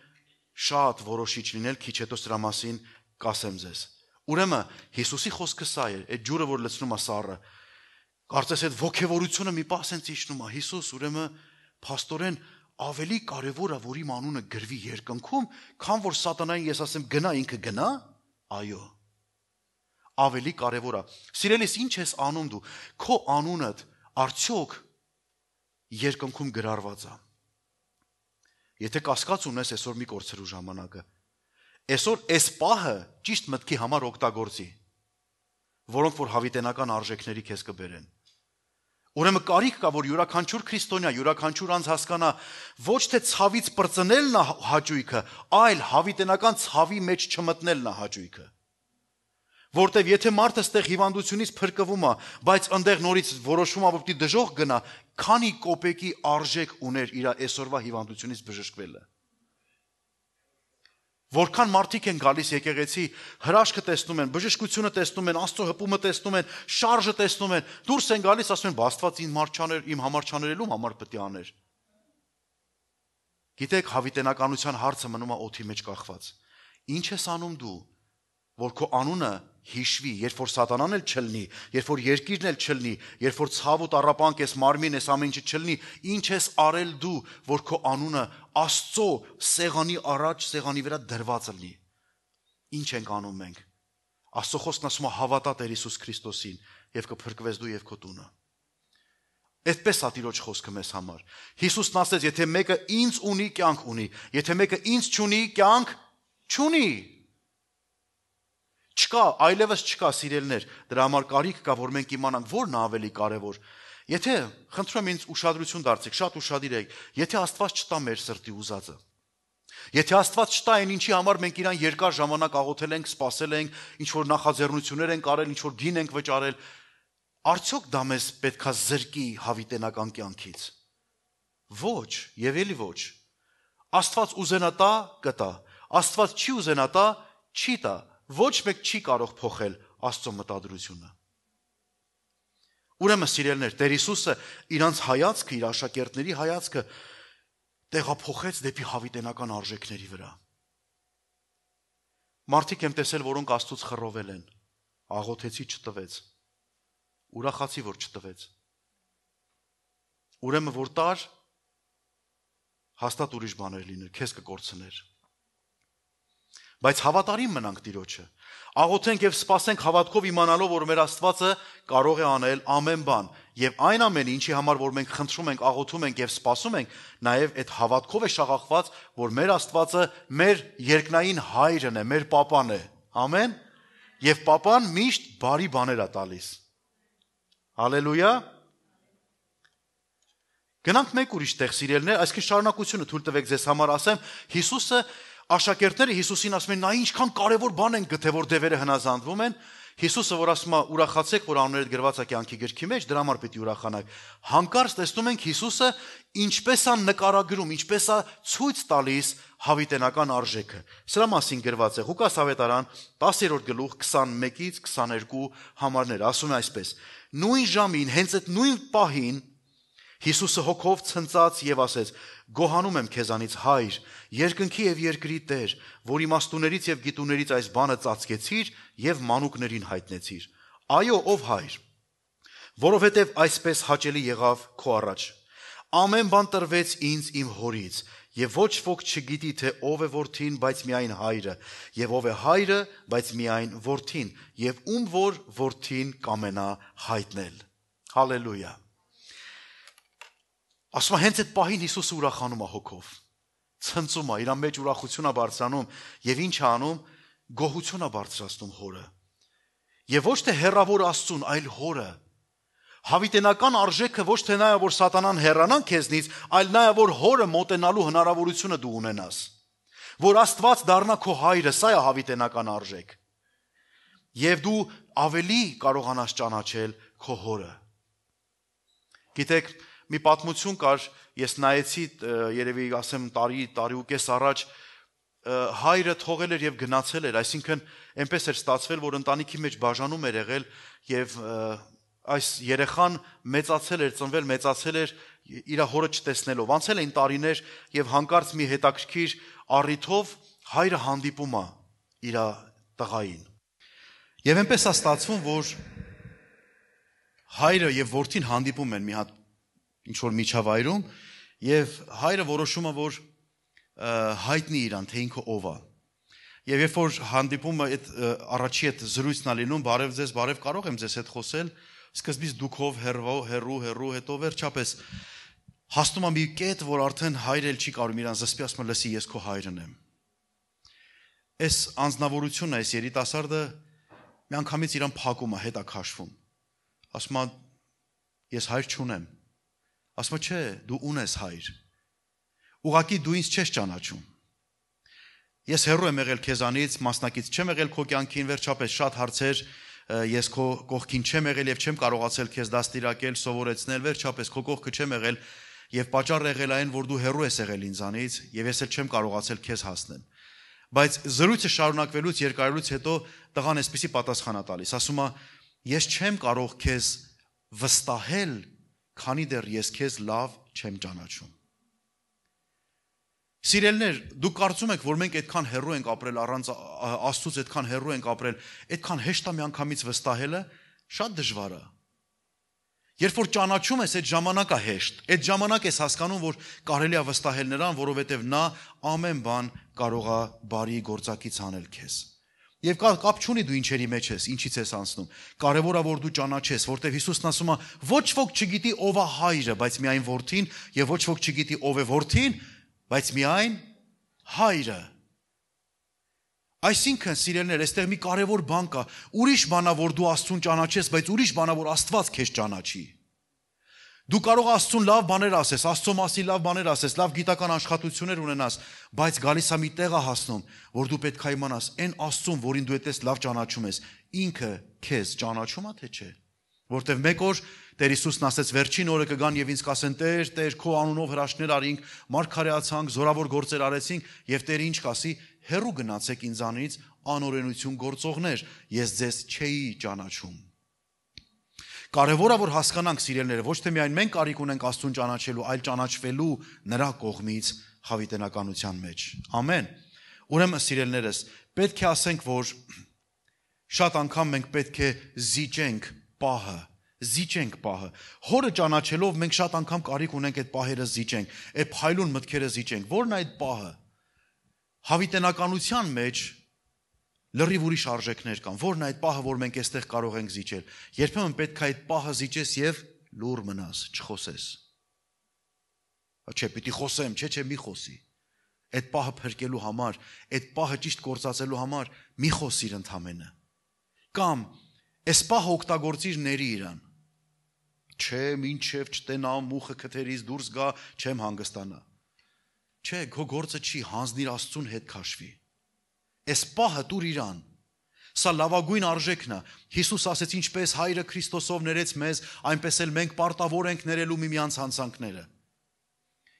շատ որոշիչ լինել, քիչ հետո սրա մասին կասեմ ձեզ։ Ուրեմն Հիսուսի խոսքը սա է, այդ ջուրը, որ լցնում է սառը։ Կարծես այդ ոգևորությունը մի պահ սենց իջնում է։ Հիսուս, ուրեմն փաստորեն ավելի կարևոր է, որ իմ անունը գրվի երկնքում, քան որ սատանային ես ասեմ գնա, ինքը գնա։ Այո։ Ավելի կարևոր է։ Սիրելիս, ինչ ես անում դու։ Քո անունդ արդյոք երկնքում գրառված է։ Եթե կասկած ունես, այսօր մի կորցրու ժամանակը։ Այսօր այս պահը ճիշտ մտքի համար օգտագործի, որոնք որ հավիտենական արժեքների քեզ կբերեն։ Ուրեմն կարիք կա, որ յուրաքանչյուր քրիստոնյա, յուրաքանչյուր անձ հասկանա, ոչ թե ցավից պրծնելն է հաճույքը, այլ հավիտենական ցավի մեջ չմտնելն է հաճույքը։ Որտեվ եթե մարդը ստեղ հիվանդությունից փրկվում է, բայց այնտեղ նորից որոշում է, որ պիտի դժոխք գնա, քանի կոպեկի արժեք ուներ իր այսօրվա հիվանդությունից բժշկվելը։ Որքան մարդիկ են գալիս եկեղեցի, հրաշքը տեսնում են, բժշկությունը տեսնում են, Աստծո հպումը տեսնում են, շարժը տեսնում են, դուրս են գալիս, ասում են, Աստված իմ համար չաներելու համար պետք է աներ։ Գիտեք, հավիտենականության հարցը մնում է օդի մեջ կախված։ Ինչ ես անում դու, որ քո անունը հիշվի, երբ որ սատանան էլ չլնի, երբ որ երկիրն էլ չլնի, երբ որ ցավ ու տառապանք ես, մարմին ես, ամեն ինչը չլնի, ինչ ես արել դու, որ քո անունը Աստծո սեղանի առաջ, սեղանի վրա դրված լինի։ Ինչ ենք անում մենք։ Աստծո խոսքն ասում է հավատա Տեր Հիսուս Քրիստոսին եւ կփրկվես դու եւ քո տունը։ Այդպես է Տիրոջ խոսքը մեզ համար։ Հիսուսն ասեց, եթե մեկը ինձ ունի, կյանք ունի, եթե մեկը ինձ չունի, կյանք չունի։ Չկա, այլևս չկա, սիրելներ, դրա համար կարիք կա, որ մենք իմանանք, որն է ավելի կարևոր։ Եթե, խնդրում եմ ինձ ուշադրություն դարձեք, շատ ուշադիր եք, եթե Աստված չտա մեր սրտի ուզածը, եթե Աստված չտա այն ինչի համար մենք իրան երկար ժամանակ աղոթել ենք, սպասել ենք, ինչ որ նախաձեռնություններ ենք արել, ինչ որ գին ենք վճարել, արդյոք դա մեզ պետքա զրկի հավիտենական կյանքից։ Ոչ, եւ էլի ոչ։ Աստված ուզենա տա, կտա։ Աստված չի ուզենա տա, չի տա։ Ոչ մեկ չի կարող փոխել Աստծո մտադրությունը։ Ուրեմն սիրելներ, Տեր Հիսուսը իրանց հայացքը, իր աշակերտների հայացքը տեղափոխեց դեպի հավիտենական արժեքների վրա։ Մարդիկ եմ տեսել, որոնք Աստծուց խռովել են, աղոթեցի չտվեց, ուրախացի, որ չտվեց։ Ուրեմն որ տար, հաստատ ուրիշ բաներ լիներ, քեզ կկորցներ։ Բայց հավատարիմ մնանք Տիրոջը, աղոթենք եւ սպասենք հավատքով իմանալով, որ մեր Աստվածը կարող է անել ամեն բան, եւ այն ամենը, ինչի համար որ մենք խնդրում ենք, աղոթում ենք եւ սպասում ենք, նաեւ այդ հավատքով է շաղախված, որ մեր Աստվածը մեր երկնային հայրն է, մեր պապան է։ Ամեն։ Եվ պապան միշտ բարի բաներ է տալիս։ Հալելույա։ Գնանք մեկ ուրիշ տեղ, սիրելներ, այսինքն շարունակությունը թույլ տվեք ձեզ համար ասեմ, Հիսուսը աշակերտները Հիսուսին ասում են, նա ինչքան կարևոր բան են գտե, որ դևերը հնազանդվում են։ Հիսուսը, որ ասում է, ուրախացեք, որ անունները գրված է կյանքի գրքի մեջ, դրա համար պիտի ուրախանաք։ Հանկարծ տեսնում ենք Հիսուսը ինչպես է նկարագրում, ինչպես է ցույց տալիս հավիտենական արժեքը։ Սրա մասին գրված է Ղուկաս ավետարան 10-րդ գլուխ 21-ից 22 համարներ, ասում է այսպես. Նույն ժամին, հենց այդ նույն պահին Հիսուսը հոգով ցնծաց եւ ասեց. Գոհանում եմ քեզանից, Հայր, երկնքի եւ երկրի Տեր, որ իմաստուներից եւ գիտուներից այս բանը ծածկեցիր եւ մանուկներին հայտնեցիր։ Այո, ով Հայր, որովհետեւ այսպես հաճելի եղավ քո առաջ։ Ամեն բան տրվեց ինձ իմ հորից, եւ ոչ ոք չգիտի, թե ով է որդին, բայց միայն Հայրը, եւ ով է Հայրը, բայց միայն որդին, եւ ում որ որդին կամենա հայտնել։ Հալելույա։ Ասում է հենց այդ պահին Հիսուսը ուրախանում է հոգով, ցնծում է, իր մեջ ուրախություն է բարձրանում եւ ինչ է անում, գոհություն է բարձրացնում հորը։ Եվ ոչ թե հեռավոր Աստծուն, այլ հորը։ Հավիտենական արժեքը ոչ թե նա է, որ սատանան հեռանա քեզնից, այլ նա է, որ հորը մոտենալու հնարավորությունը դու ունենաս։ Որ Աստված դառնա քո հայրը, սա է հավիտենական արժեք։ Եվ դու ավելի կարողանաս ճանաչել քո հորը։ Գիտեք, մի պատմություն կար, ես նայեցի, երևի ասեմ տարի ու կես առաջ, հայրը թողել էր եւ գնացել էր, այսինքն այնպես էր ստացվել, որ ընտանիքի մեջ բաժանում էր եղել եւ այս երեխան մեծացել էր, ծնվել, մեծացել էր իր հորը չտեսնելով, անցել էին տարիներ եւ հանկարծ մի հետաքրքիր առիթով հայրը հանդիպում է իր տղային։ Եվ այնպես է ստացվում, որ հայրը եւ որդին հանդիպում են մի հատ ինչ որ միջավայրում եւ հայրը որոշում է, որ հայտնի իրան, թե ինքը ով է։ Եվ երբ որ հանդիպումը այդ առաջի այդ զրույցն է լինում, բարև ձեզ, բարև, կարող եմ ձեզ հետ խոսել, սկզբից դուքով հերու, հետո վերջապես հասնում է մի կետ, որ արդեն հայրը չի կարող իրան զսպի, ասում է լսի, ես քո հայրն եմ։ Այս անձնավորությունը, այս երիտասարդը միանգամից իրան փակում է, հետ է քաշվում։ Ասում է ես հայր չունեմ։ Ասում է չէ, դու ունես հայր։ Ուղղակի դու ինձ չես ճանաչում։ Ես հեռու եմ եղել քեզանից, մասնակից չեմ եղել քո կյանքին, վերջապես շատ հարցեր ես քո կողքին չեմ եղել եւ չեմ կարողացել քեզ դաստիարակել, սովորեցնել, վերջապես քո կողքը չեմ եղել եւ պատճառը եղել այն, որ դու հեռու ես եղել ինձանից եւ ես էլ չեմ կարողացել քեզ հասնել։ Բայց զրույցը շարունակվելուց երկարելուց հետո տղան այսպեսի պատասխան է տալիս, ասում է ես չեմ կարող քեզ վստահել, քանի դեռ ես քեզ լավ չեմ ճանաչում։ Սիրելներ, դուք կարծում եք, որ մենք այդքան հեռու ենք ապրել առանց Աստծուց, այդքան հեռու ենք ապրել, այդքան հեշտ է միանգամից վստահելը, շատ դժվար է։ Երբ որ ճանաչում ես, այդ ժամանակը հեշտ, այդ ժամանակ ես հասկանում, որ կարելի է վստահել նրան, որովհետև նա ամեն բան կարող է բարի գործակից անել քեզ։ Եվ կապ չունի դու ինչերի մեջ ես, ինչից ես անցնում։ Կարևոր է, որ դու ճանաչես, որտեղ Հիսուսն ասում է, ոչ ոք չգիտի ով է հայրը, բայց միայն որդին, եւ ոչ ոք չգիտի ով է որդին, բայց միայն հայրը։ Այսինքն, սիրելիներ, այստեղ մի կարևոր բան կա, ուրիշ բան է, որ դու Աստծուն ճանաչես, բայց ուրիշ բան է, որ Աստված քեզ ճանաչի։ Դու կարող Աստծուն լավ բաներ ասես, Աստծո մասին լավ բաներ ասես, լավ գիտական աշխատություններ ունենաս, բայց գալիս է մի տեղ է հասնում, որ դու պետք է իմանաս, այն Աստծուն, որին դու այդպես լավ ճանաչում ես, ինքը քեզ ճանաչում է թե չէ։ Որտեվ մեկ օր Տեր Հիսուսն ասեց վերջին օրը կգան եւ ինձ կասեն Տեր, Տեր, քո անունով հրաշքներ արինք, մարգարեացանք, զորավոր գործեր արեցինք եւ Տերը ինչ կասի, հեռու գնացեք ինձանից անօրենություն գործողներ, ես ձեզ չէի ճանաչում։ Կարևոր է որ հասկանանք սիրելիները, ոչ թե միայն մենք կարիք ունենք Աստծուն ճանաչելու, այլ ճանաչվելու նրա կողմից հավիտենականության մեջ։ Ամեն։ Ուրեմն սիրելիներս, պետք է ասենք, որ շատ անգամ մենք պետք է զիջենք պահը։ Հորը ճանաչելով մենք շատ անգամ կարիք ունենք այդ պահերը զիջենք, այդ փայլուն մտքերը զիջենք։ Որն է այդ պահը։ Հավիտենականության մեջ լրիվ ուրիշ արժեքներ կան։ Որն է այդ պահը, որ մենք այստեղ կարող ենք զիջել։ Երբեմն պետք է այդ պահը զիջես եւ լուր մնաս, չխոսես։ Չէ, պիտի խոսեմ, չէ, մի խոսի։ Այդ պահը փրկելու համար, այդ պահը ճիշտ գործածելու համար մի խոսիր ընդամենը։ Կամ այս պահը օգտագործիր ների իրան։ Չէ, մինչև չտենամ մուխը քթերից դուրս գա, չեմ հանգստանա։ Չէ, քո գործը չի, հանձնիր Աստծուն հետ քաշվի։ Այս պահը տուր իրան։ Սա լավագույն արժեքն է։ Հիսուս ասեց, ինչպես Հայրը Քրիստոսով ներեց մեզ, այնպես էլ մենք պարտավոր ենք ներելու միմյանց հանցանքները։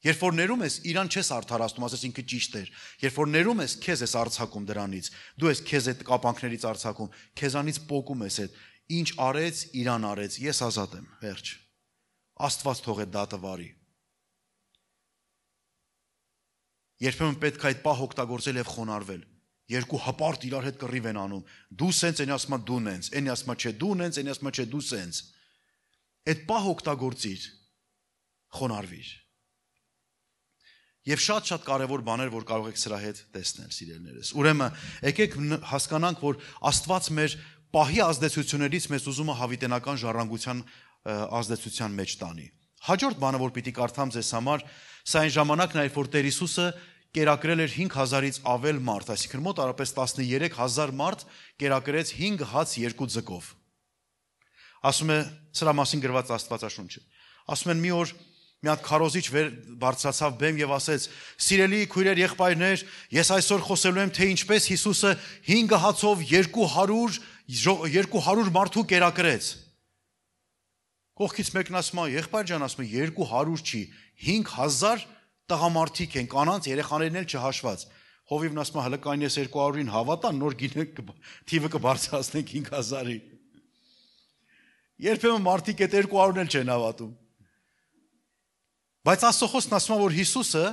Երբ որ ներում ես, իրան չես արդարացնում, ասես ինքը ճիշտ էր։ Երբ որ ներում ես, քեզ ես արձակում դրանից։ Դու ես քեզ այդ կապանքներից արձակում, քեզանից պոկում ես այդ։ Ինչ արեց, իրան արեց, ես ազատ եմ, վերջ։ Աստված թող այդ դատը վարի։ Երբեմն պետք է այդ պահ օգտագործել եւ խոնարհվել։ Երկու հպարտ իրար հետ կռիվ են անում։ Դու սենց, այն ասում է դու նենց, այն ասում է չէ դու նենց, այն ասում է չէ դու սենց։ Այդ պահ օգտագործիր, խոնարհվիր։ Եվ շատ կարևոր բաներ, որ կարող եք սրա հետ տեսնել, սիրելիներս։ Ուրեմն, եկեք հասկանանք, որ Աստված մեր պահի ազդեցություններից մեզ ուզում է հավիտենական ժառանգության ազդեցության մեջ տանի։ Հաջորդ բանը, որ պիտի կարդամ ձեզ համար, սա այն ժամանակն է, որ Տեր Հիսուսը կերակրել էր 5000-ից ավել մարդ, այսինքն մոտ արապես 13000 մարդ կերակրեց 5 հաց 2 ձկով։ Ասում է սրա մասին գրված Աստվածաշունչը։ Ասում են մի օր մի հատ քարոզիչ բարձրացավ բեմ եւ ասեց. «Սիրելի քույրեր, եղբայրներ, ես այսօր խոսելու եմ, թե ինչպես Հիսուսը 5 հացով 200 մարդու կերակրեց»։ Կողքից մեկն ասում է, եղբայր ջան, ասում է 200 չի, 5000 տղամարդիկ են, կանանց երեխաներն էլ չհաշված։ Հովիվն ասում է, հələ կային ես 200-ին հավատան, նոր գինեք թիվը կբարձրացնենք 5000-ի։ Երբեմն մարդիկ այդ 200-ն էլ չեն հավատում։ Բայց Աստծո խոսքն ասում է, որ Հիսուսը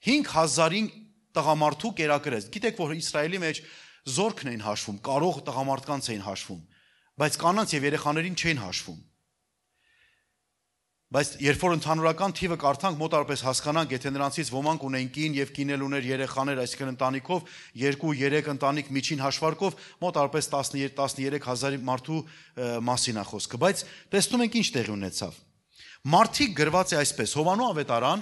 5000-ին տղամարդու կերակրեց։ Գիտեք, որ Իսրայելի մեջ զորքն էին հաշվում, կարող տղամարդկանց էին հաշվում, բայց կանանց եւ երեխաներին չէին հաշվում։ Բայց երբ որ ընդհանուրական թիվը կարդանք, մոտարպես հասկանանք, եթե նրանցից ոմանք ունեին կին եւ կինել ուներ երեխաներ, այսինքն ընտանիքով 2-3 ընտանիք միջին հաշվարկով, մոտարպես 13,000 մարդու մասին է խոսքը, բայց տեսնում ենք ինչ տեղի ունեցավ։ Մարդիկ գրված է այսպես, Հովանու ավետարան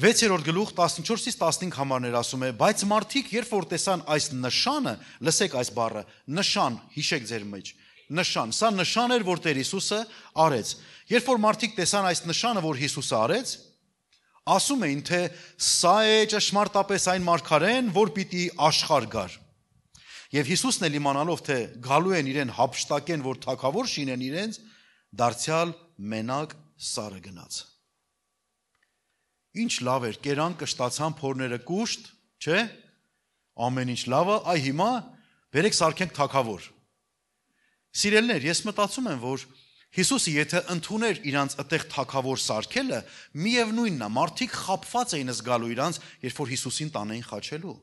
6-րդ գլուխ 14-ից 15 համարներ ասում է, բայց մարդիկ երբ որ տեսան այս նշանը, լսեք այս բառը, նշան, հիշեք ձեր մեջ, նշան, սա նշան էր, որ Տեր Հիսուսը արեց։ Երբ որ մարդիկ տեսան այս նշանը, որ Հիսուսը արեց, ասում էին, թե սա է ճշմարտապես այն մարգարեն, որ պիտի աշխարհ գար։ Եվ Հիսուսն էլ իմանալով, թե գալու են իրեն հափշտակեն, որ թագավոր շինեն իրենց, դարձյալ մենակ սարը գնաց։ Ինչ լավ էր, կերան կշտացան փորները կուշտ, չէ՞։ Ամեն ինչ լավը, այ հիմա բերեք սարքենք թագավոր։ Սիրելիներ, ես մտածում եմ, որ Հիսուսը եթե ընդուներ իրանց այդտեղ թագավոր սարքելը, միևնույնն է, մարդիկ խաբված էին զգալու իրանց, երբ որ Հիսուսին տանեին խաչելու։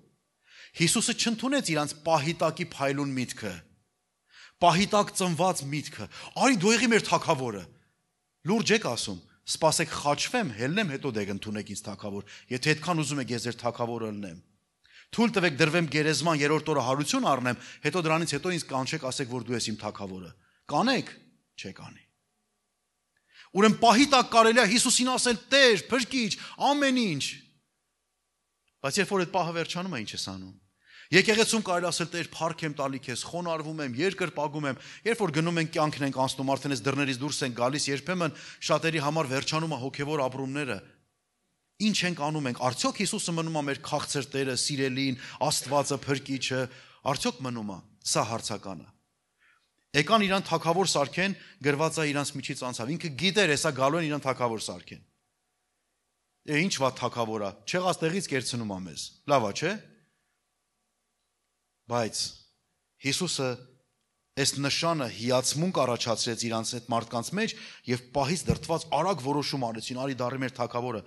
Հիսուսը չընդունեց իրանց պահիտակի փայլուն միտքը, պահիտակ ծնված միտքը։ Արի դու եղի մեր թագավորը։ Լուրջ եք ասում, սպասեք խաչվեմ, հելնեմ, հետո դեք ընդունեք ինձ թագավոր, եթե այդքան ուզում եք ես ձեր թագավորը ելնեմ։ Թույլ տվեք դրվեմ գերեզման երրորդ օրը հարություն առնեմ, հետո դրանից հետո ինձ կանչեք, ասեք, որ դու ես իմ թագավորը։ Կանեք, չեք անի։ Ուրեմն պահիտակ կարելի է Հիսուսին ասել Տեր, Փրկիչ, ամեն ինչ։ Բայց երբ որ այդ պահը վերջանում է, ինչ ես անում։ Եկեղեցում կարելի ասել Տեր, փառք եմ տալի քեզ, խոնարհվում եմ, երկրպագում եմ, երբ որ գնում ենք կյանքն ենք անցնում, արդեն այս դռներից դուրս են գալիս, երբեմն շատերի համար վերջանում է հոգևոր ապրումները։ Ինչ ենք անում ենք, արդյոք Հիսուսը մնում է մեր քաղցր Տերը, սիրելին, Աստվածը, Փրկիչը, արդյոք մնում է։ Սա հարցականը։ Եկան իրան թագավոր սարքեն, գրված է իրանց միջից անցավ։ Ինքը գիտեր, հեսա գալու են իրան թագավոր սարքեն։ Ինչ վատ թագավոր է, չեղած տեղից կերցնում է մեզ։ Լավ է, չէ՞։ Բայց Հիսուսը այս նշանը հիացմունք առաջացրեց իրանց այդ մարդկանց մեջ եւ պահից դրթված արագ որոշում արեցին, արի դառի մեր թագավորը։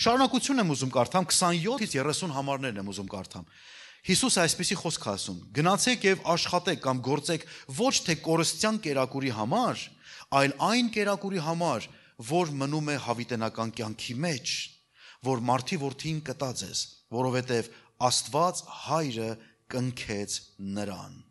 Շարունակությունն եմ ուզում կարդամ, 27-ից 30 համարներն եմ ուզում կարդամ։ Հիսուսը այսպեսի խոսք ասում. գնացեք եւ աշխատեք կամ գործեք ոչ թե կորստյան կերակուրի համար, այլ այն կերակուրի համար, որ մնում է հավիտենական կյանքի մեջ, որ մարդի որդին կտա ձեզ, որովհետեւ Աստված Հայրը կնքեց նրան։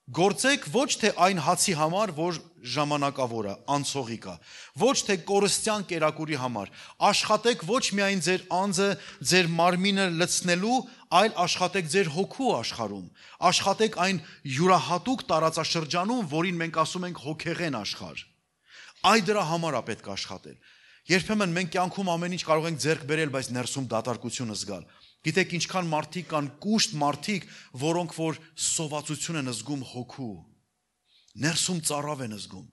Գործեք ոչ թե այն հացի համար, որ ժամանակավոր է, անցողիկ է, ոչ թե կորստյան կերակուրի համար, աշխատեք ոչ միայն ձեր անձը, ձեր մարմինը լցնելու, այլ աշխատեք ձեր հոգու աշխարհում, աշխատեք այն յուրահատուկ տարածաշրջանում, որին մենք ասում ենք հոգեղեն աշխարհ։ Այ դրա համար է պետք աշխատել։ Երբեմն մենք կյանքում ամեն ինչ կարող ենք ձեռք բերել, բայց ներսում դատարկություն զգալ։ Գիտեք ինչքան մարդիկ կան, կուշտ մարդիկ, որոնք որ սովածություն են զգում հոգու, ներսում ծարավ են զգում։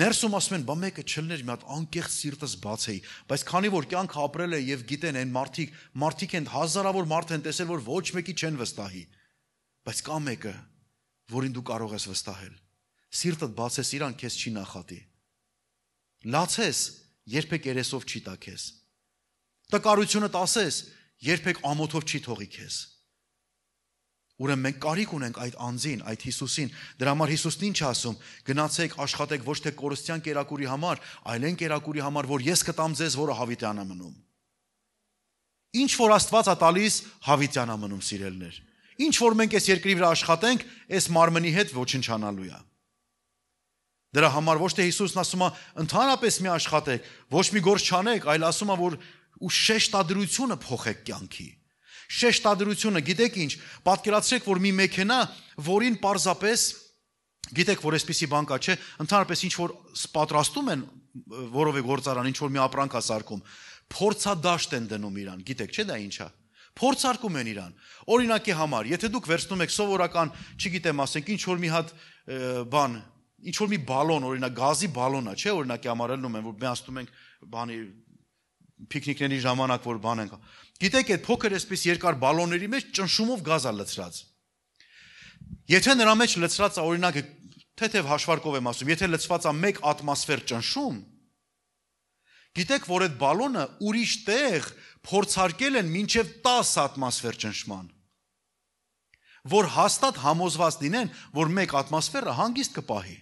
Ներսում ասում են, բա մեկը չլներ մի հատ անկեղծ սիրտս բացեի, բայց քանի որ կյանքը ապրել է եւ գիտեն այն մարդիկ են հազարավոր մարդ են տեսել, որ ոչ մեկի չեն վստահի, բայց կա մեկը, որին դու կարող ես վստահել։ Սիրտդ բացես իրան, քեզ չի նախատի։ Լացես, երբեք երեսով չի տա քեզ։ Տկարությունդ ասես, երբեք ամոթով չի թողի քեզ։ Ուրեմն մենք կարիք ունենք այդ անձին, այդ Հիսուսին։ Դրա համար Հիսուսն ինչ ասում. գնացեք, աշխատեք ոչ թե կորստյան կերակուրի համար, այլ այն կերակուրի համար, որ ես կտամ ձեզ, որը հավիտյան է մնում։ Ինչ որ Աստված է տալիս, հավիտյան է մնում, սիրելիներ։ Ինչ որ մենք այս երկրի վրա աշխատենք, այս մարմնի հետ ոչնչանալու է։ Դրա համար ոչ թե Հիսուսն ասում է, ընդհանրապես մի աշխատեք, ոչ մի գործ չանեք, այլ ասում է, որ ու շեշտադրությունը փոխեք կյանքի։ Շեշտադրությունը, գիտեք ինչ, պատկերացրեք, որ մի մեքենա, որին պարզապես, գիտեք, որ այսպիսի բան կա, չէ, ընդհանրապես ինչ որ պատրաստում են, որով է գործարան, ինչ որ մի ապրանք է սարքում, փորձադաշտ են դնում իրան, գիտեք, չէ, դա ինչ է։ Փորձարկում են իրան։ Օրինակի համար, եթե դուք վերցնում եք սովորական, չգիտեմ, ասենք, ինչ որ մի հատ բան, ինչ որ մի բալոն, օրինակ գազի բալոն է, չէ, օրինակի համար ելնում են, որ միացնում ենք բանի պիկնիկների ժամանակ, որ բան ենք։ Գիտեք, այդ փոքր այսպես երկար բալոնների մեջ ճնշումով գազ է լցրած։ Եթե նրա մեջ լցրած է, օրինակ, թեթև հաշվարկով եմ ասում, եթե լցված է 1 ատմոսֆեր ճնշում, գիտեք, որ այդ բալոնը ուրիշ տեղ փորձարկել են մինչև 10 ատմոսֆեր ճնշման։ որ հաստատ համոզված լինեն, որ մեկ ատմոսֆերը հանգիստ կպահի։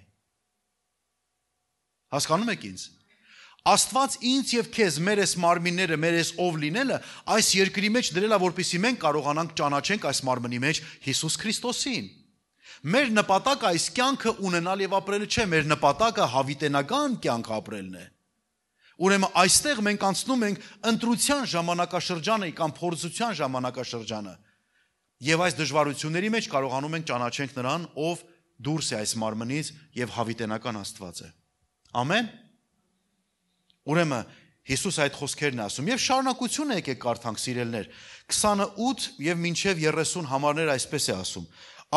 Հասկանում եք ինձ։ Աստված ինձ եւ քեզ մեր այս մարմինները, մեր այս ով լինելը այս երկրի մեջ դրել է, որպեսզի մենք կարողանանք ճանաչենք այս մարմնի մեջ Հիսուս Քրիստոսին։ Մեր նպատակը այս կյանքը ունենալ եւ ապրելը չէ, մեր նպատակը հավիտենական կյանք ապրելն է։ Ուրեմն այստեղ մենք անցնում ենք ընտրության ժամանակաշրջանը կամ փորձության ժամանակաշրջանը։ Եվ այս դժվարությունների մեջ կարողանում ենք ճանաչենք նրան, ով դուրս է այս մարմնից եւ հավիտենական Աստված է։ Ամեն։ Ուրեմն Հիսուս այդ խոսքերն է ասում եւ շարունակություն է եկեք կարդանք սիրելներ 28 եւ մինչեւ 30 համարներ այսպես է ասում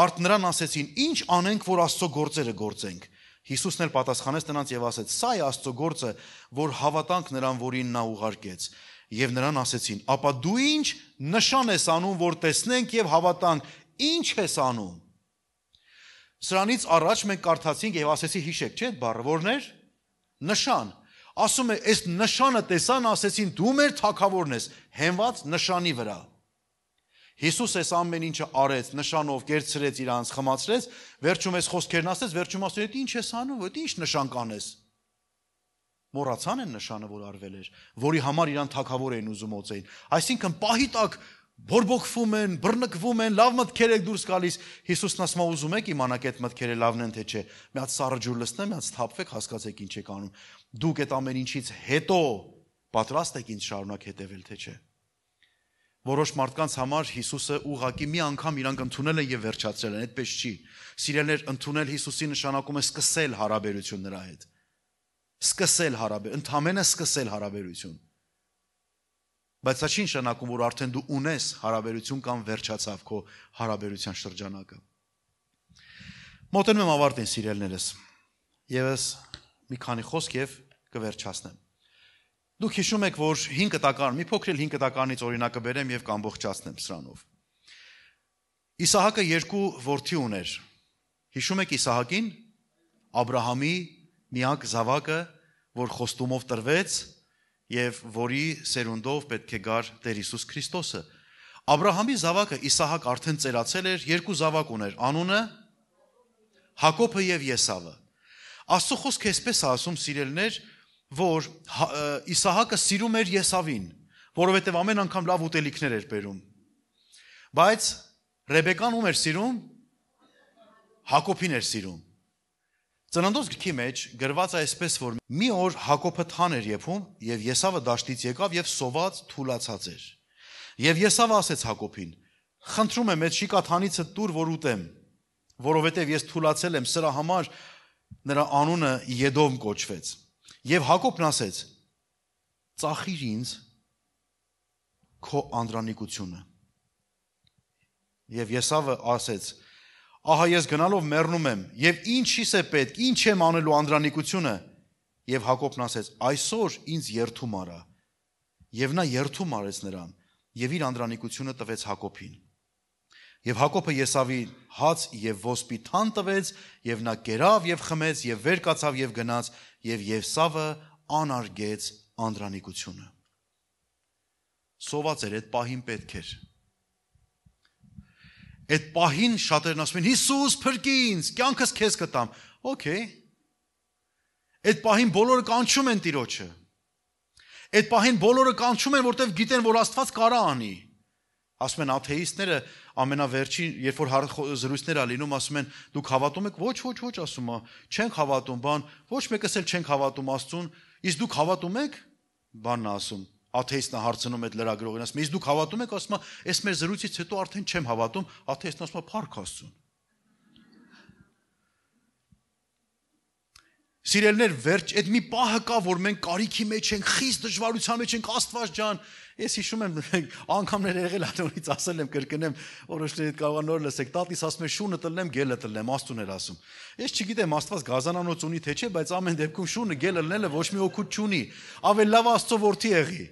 արդ նրան ասեցին ինչ անենք որ Աստծո գործերը գործենք Հիսուսն էլ պատասխանեց նրանց եւ ասեց սա է Աստծո գործը որ հավատանք նրան որին նա ուղարկեց եւ նրան ասեցին ապա դու ինչ նշան ես անում որ տեսնենք եւ հավատանք ինչ ես անում Սրանից առաջ մենք կարդացինք եւ ասեցի հիշեք չէ՞ այդ բառը որներ նշան Ասում է, այս նշանը տեսան, ասեցին, դու մեր թագավորն ես, հենված նշանի վրա։ Հիսուս այս ամեն ինչը արեց, նշանով կերցրեց իրանց, խմացրեց, վերջում այս խոսքերն ասեց, վերջում ասում է, ինչ ես անում, ինչ նշան կանես։ Մոռացան են նշանը, որ արվել էր, որի համար իրան թագավոր էին ուզում օծեին։ Այսինքն պահի տակ բորբոքվում են, բռնկվում են, լավ մտքեր եք դուրս գալիս։ Հիսուսն ասում է, ուզում եք իմանաք այդ մտքերը լավն են թե չէ։ Մի հատ սառը ջուր լցնեմ, մի հատ թափվեք, հասկացեք ինչ եք անում։ Դուք այդ ամեն ինչից հետո պատրաստ եք ինձ շարունակ հետևել թե չէ։ Որոշ մարդկանց համար Հիսուսը ուղղակի մի անգամ իրանք ընդունել են եւ վերջացրել են, այդպես չի։ Սիրելիներ, ընդունել Հիսուսի նշանակում է սկսել հարաբերություն նրա հետ։ Սկսել հարաբերություն, ընդհանրապես սկսել հարաբերություն։ Բայց դա չի նշանակում, որ արդեն դու ունես հարաբերություն կամ վերջացավ քո հարաբերության շրջանակը։ Մոտենում եմ ավարտին սիրելիներս։ Եվս մի քանի խոսք եւ կվերջացնեմ։ Դուք հիշում եք, որ 5 տական, մի փոքր 5 տականից օրինակը բերեմ եւ կամբողջացնեմ սրանով։ Իսահակը 2 որդի ուներ։ Հիշում եք Իսահակին, Աբրահամի միակ զավակը, որ խոստումով տրվեց եւ որի սերունդով պետք է գար Տեր Հիսուս Քրիստոսը։ Աբրահամի զավակը Իսահակ արդեն ծերացել էր, 2 զավակ ուներ, անունը Հակոբը եւ Եսավը։ Աստծո խոսքը այսպես է ասում սիրելիներ, որ Իսահակը սիրում էր Եսավին, որովհետեւ ամեն անգամ լավ ուտելիքներ էր բերում։ Բայց Ռեբեկան ում էր սիրում? Հակոբին էր սիրում։ Ծննդոց գրքի մեջ գրված է այսպես, որ մի օր Հակոբը թան էր եփում եւ Եսավը դաշտից եկավ եւ սոված թուլացած էր։ Եվ Եսավը ասեց Հակոբին. «Խնդրում եմ, այդ շիկաթանիցը տուր, որ ուտեմ, որովհետեւ ես թուլացել եմ, սրա համար նրա անունը Եդոմ կոչվեց»։ Եվ Հակոբն ասեց. «Ծախիր ինձ քո անդրանիկությունը»։ Եվ Եսավը ասեց. «Ահա ես գնալով մեռնում եմ, եւ ինչիս է պետք, ինչ եմ անելու անդրանիկությունը»։ Եվ Հակոբն ասեց. «Այսօր ինձ երթում արա»։ Եվ նա երթում արեց նրան, եւ իր անդրանիկությունը տվեց Հակոբին։ Եվ Հակոբը Եսավին հաց եւ ոսպի թան տվեց, եւ նա կերավ եւ խմեց եւ վեր կացավ եւ գնաց, եւ Եսավը անարգեց անդրանիկությունը։ Սոված էր, այդ պահին պետք էր։ Այդ պահին շատերն ասում են Հիսուս փրկի ինձ, կյանքս քեզ կտամ։ Okay։ Այդ պահին բոլորը կանչում են Տիրոջը։ Այդ պահին բոլորը կանչում են, որտեղ գիտեն, որ Աստված կարա անի։ Ասում են աթեիստները ամենավերջին, երբ որ զրույցներ ա լինում, ասում են դուք հավատում եք, ոչ, ասում է, չենք հավատում, բան, ոչ մեկս էլ չենք հավատում Աստծուն, իսկ դուք հավատում եք, բանն է ասում, աթեիստն հարցնում այդ լրագրողին, ասում, իսկ դուք հավատում եք, ասում է, այս մեր զրույցից հետո արդեն չեմ հավատում, աթեիստն ասում է, փառք Աստծուն։ Սիրելիներ, վերջ, այդ մի պահը կա, որ մենք կարիքի մեջ ենք, խիստ դժվարության մեջ ենք, Աստված ջան, ես հիշում եմ, անգամներ եղել անորից ասել եմ, կրկնեմ, որոշների հետ կարող նոր լսեք, տատիս ասում է շունը տնեմ, գելը տնեմ, Աստուն էր ասում։ Ես չգիտեմ, Աստված գազանանոց ունի թե չէ, բայց ամեն դեպքում շունը գելը լնելը ոչ մի օգուտ չունի, ավելի լավ Աստծո որդի եղի։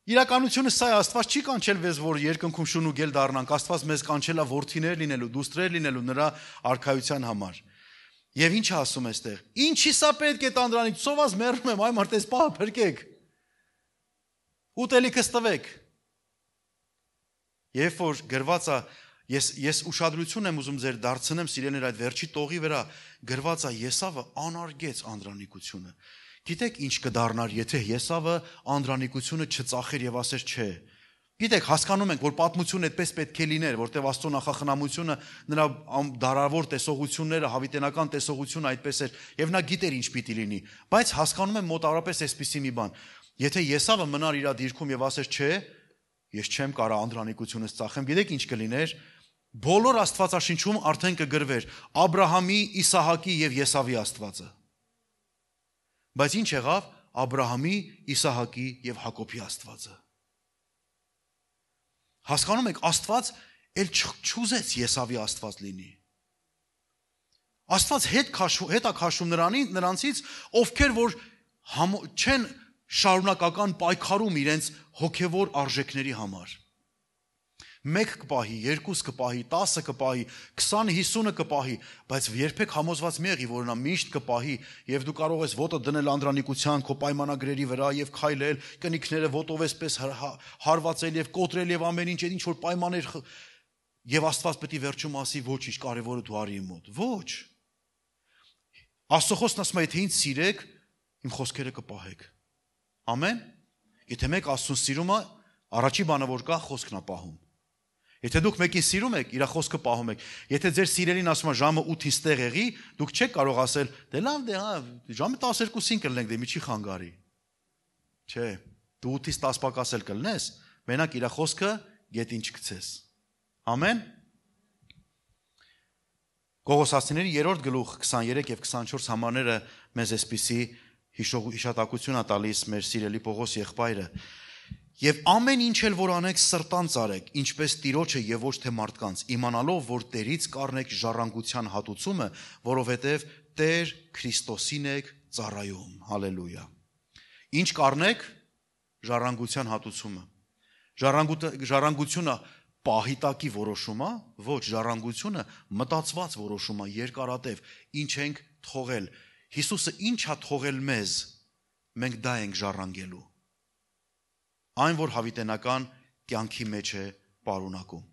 Իրականությունը սա է, Աստված չի կանչել մեզ, որ երկնքում շուն ու գել դառնանք, Աստված մեզ կանչել է որդիներ լինելու, դուստրեր լինելու նրա արքայության համար։ Եվ ինչ ասում է այստեղ։ Ինչի սա պետք է տանդրանիք, սոված մեռնում եմ, այ մարդ էս պահը փրկեք։ Ուտելիքս տվեք։ Երբ որ գրված է, ես ուշադրություն եմ ուզում ձեր դարձնեմ սիրելիներ այդ վերջի տողի վրա, գրված է Եսավը անարգեց անդրանիկությունը։ Գիտեք ինչ կդառնար, եթե Եսավը անդրանիկությունը չծախեր եւ ասեր չէ։ Գիտեք, հասկանում ենք, որ պատմությունը այդպես պետք է լիներ, որտեղ Աստծո նախախնամությունը նրա դարավոր տեսողությունները, հավիտենական տեսողությունը այդպես էր, եւ նա գիտեր ինչ պիտի լինի, բայց հասկանում եմ մոտավորապես այսպիսի մի բան։ Եթե Եսավը մնար իր դիրքում եւ ասեր չէ, ես չեմ կարող անդրանիկությունս ծախեմ, գիտեք ինչ կլիներ։ Բոլոր Աստվածաշնչում արդեն կգրվեր Աբրահամի, Իսահակի եւ Եսավի Աստվածը։ Բայց ինչ եղավ Աբրահամի, Իսահակի եւ Հակոբի Աստվածը։ Հասկանում եք, Աստված էլ չուզեց Եսավի Աստված լինի։ Աստված հետ է քաշում նրանցից, ովքեր որ չեն շարունակական պայքարում իրենց հոգևոր արժեքների համար։ 1 կպահի, 2 կպահի, 10 կպահի, 20-50 կպահի, բայց երբեք համոզված մի եղի, որ նա միշտ կպահի, եւ դու կարող ես ոտը դնել անդրանիկության քո պայմանագրերի վրա եւ քայլել, կնիքները ոտով էսպես հարվածել եւ կոտրել եւ ամեն ինչ, ինչ որ պայմաններ եւ Աստված պետք է վերջում ասի, ոչինչ, կարեւորը դու արի իմ մոտ։ Ոչ։ Աստծո խոսքն ասում է, եթե ինձ սիրեք, իմ խոսքերը կպահեք։ Ամեն։ Եթե մեկ Աստծուն սիրում է, առաջի բանը որ կա, խոսքն է պահում։ Եթե դուք մեկին սիրում եք, իր խոսքը պահում եք։ Եթե ձեր սիրելին ասում է ժամը 8-ից տեղ եղի, դուք չեք կարող ասել, դե լավ, դե հա, ժամը 12-ին կլինենք, դե մի չի խանգարի։ Չէ, դու 8-ից 10 պակասել կլնես, մենակ իր խոսքը գետին չգցես։ Ամեն։ Կողոսացիների 3-րդ գլուխ 23 եւ 24 համարները մեզ այսպիսի հիշատակություն է տալիս մեր սիրելի Պողոս եղբայրը։ Եվ ամեն ինչ էլ որ անեք սրտանց արեք, ինչպես Տիրոջը եւ ոչ թե մարդկանց, իմանալով, որ Տերից կառնեք ժառանգության հատուցումը, որովհետեւ Տեր Քրիստոսին եք ծառայում։ Հալելույա։ Ինչ կառնեք ժառանգության հատուցումը։ Ժառանգությունը պահիտակի որոշում է, ոչ ժառանգությունը մտածված որոշում է, երկարատև, ինչ ենք թողել։ Հիսուսը ինչ է թողել մեզ, մենք դա ենք ժառանգելու։ Այն, որ հավիտենական կյանքի մեջ է պարունակում։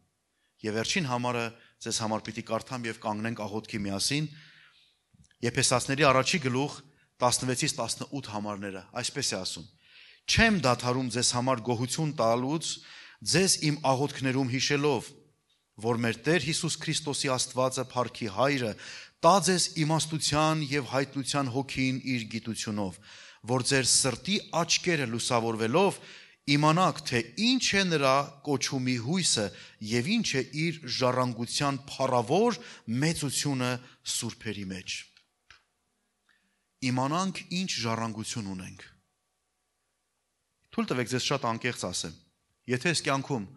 Եվ վերջին համարը ձեզ համար պիտի կարդամ եւ կանգնենք աղոթքի միասին։ Եփեսացիների առաջի գլուխ 16-ից 18 համարները, այսպես է ասում. Չեմ դադարում ձեզ համար գոհություն տալուց, ձեզ իմ աղոթքներում հիշելով, որ մեր Տեր Հիսուս Քրիստոսի Աստվածը փառքի Հայրը տա ձեզ իմաստության եւ հայտնության հոգին իր գիտությունով, որ ձեր սրտի աչքերը լուսավորվելով իմանաք, թե ինչ է նրա կոչումի հույսը եւ ինչ է իր ժառանգության փառավոր մեծությունը սուրբերի մեջ։ Իմանանք ինչ ժառանգություն ունենք։ Թույլ տվեք ձեզ շատ անկեղծ ասեմ, եթե այս կյանքում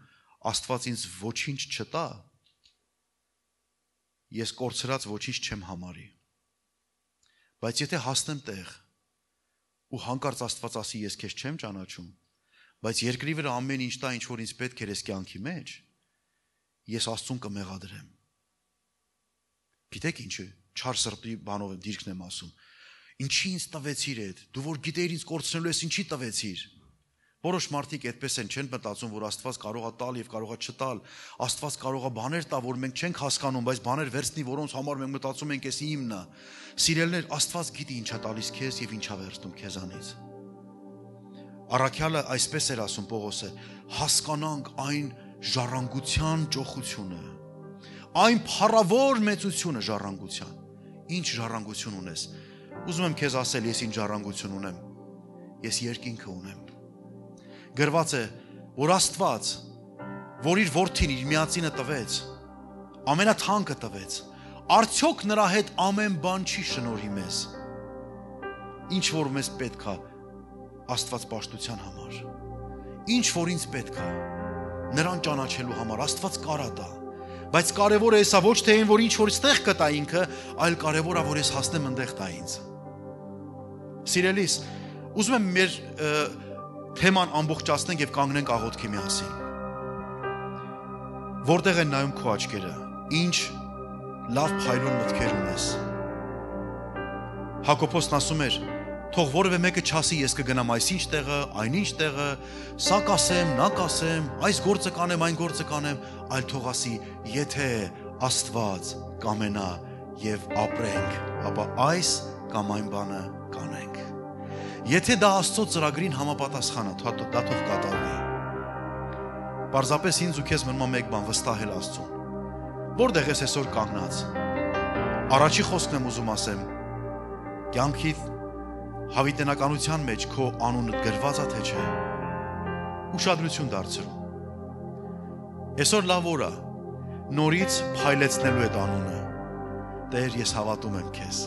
Աստված ինձ ոչինչ չտա, ես կորցրած ոչինչ չեմ համարի։ Բայց եթե հասնեմ տեղ ու հանկարծ Աստված ասի ես քեզ չեմ ճանաչում, բայց երկրի վրա ամեն ինչ տա, ինչ որ ինձ պետք է այս կյանքի մեջ, ես Աստծուն կմեղադրեմ։ Գիտեք ինչը, չար սրտի բանով դիրքն եմ ասում։ Ինչի ինձ տվեցիր այդ, դու որ գիտեիր ինձ կորցնելու ես, ինչի տվեցիր։ Որոշ մարդիկ այդպես են, չեն մտածում, որ Աստված կարող է տալ եւ կարող է չտալ։ Աստված կարող է բաներ տա, որ մենք չենք հասկանում, բայց բաներ վերցնի, որոնց համար մենք մտածում ենք, էս իմն է։ Սիրելիներ, Աստված գիտի ինչ է տալիս քեզ եւ ինչ է վերցնում քեզանից։ Առաքյալը այսպես էր ասում Պողոսը. հասկանանք այն ժառանգության ճոխությունը, այն փառավոր մեծությունը ժառանգության։ Ինչ ժառանգություն ունես։ Ուզում եմ քեզ ասել, ես ինչ ժառանգություն ունեմ։ Ես երկինքը ունեմ։ Գրված է, որ Աստված, որ իր որդին իր միածինը տվեց, ամենաթանկը տվեց, արդյոք նրա հետ ամեն բան չի շնորհի մեզ։ Ինչ որ մեզ պետք է Աստված պաշտության համար։ Ինչ որ ինձ պետք է նրան ճանաչելու համար, Աստված կարա տա։ Բայց կարևորը էսա ոչ թե այն, որ ինչ որ ստեղ կտա ինքը, այլ կարևորը որ ես հասնեմ այնտեղ տա ինձ։ Սիրելիս, ուզում եմ մեր թեման ամբողջացնենք եւ կանգնենք աղոթքի միասին։ Որտեղ են նայում քո աչքերը, ինչ լավ փայլուն մտքեր ունես։ Հակոբոսն ասում էր, Թող որևէ մեկը չասի ես կգնամ այսինչ տեղը, այնինչ տեղը, սա կասեմ, նա կասեմ, այս գործը կանեմ, այն գործը կանեմ, այլ թող ասի, եթե Աստված կամենա եւ ապրենք, ապա այս կամ այն բանը կանենք։ Եթե դա Աստծո ծրագրին համապատասխան է, դա թող կատարվի։ Պարզապես ինձ ու քեզ մնում է մեկ բան վստահել Աստծուն։ Որտեղ ես այսօր կանգնած։ Առաջի խոսքն եմ ուզում ասեմ, կյանքիդ հավիտենականության մեջ քո անունը գրված է թե չէ։ Ուշադրություն դարձրու։ Այսօր լավ օր է, նորից փայլեցնելու այդ անունը։ Տեր, ես հավատում եմ քեզ։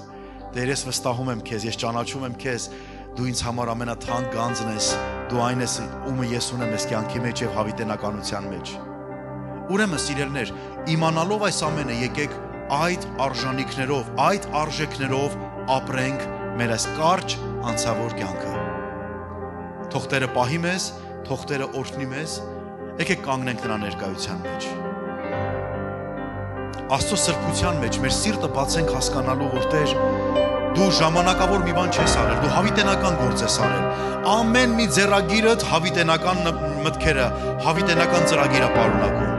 Տեր, ես վստահում եմ քեզ, ես ճանաչում եմ քեզ, դու ինձ համար ամենաթանկ գանձն ես, դու այն ես, ումը ես ունեմ ես կյանքի մեջ եւ հավիտենականության մեջ։ Ուրեմն սիրելներ, իմանալով այս ամենը, եկեք այդ արժանինքներով, այդ արժեքներով ապրենք մեր այս կարճ անցավոր կյանքը։ Թող Տերը պահի մեզ, թող Տերը օրհնի մեզ, եկեք կանգնենք նրա ներկայության մեջ։ Աստծո սրբության մեջ մեր սիրտը բացենք հասկանալու, որ Տեր, դու ժամանակավոր մի բան չես արել, դու հավիտենական գործ ես արել։ Ամեն մի ձեռագիրդ հավիտենական մտքերը, հավիտենական ծրագիր է պարունակում։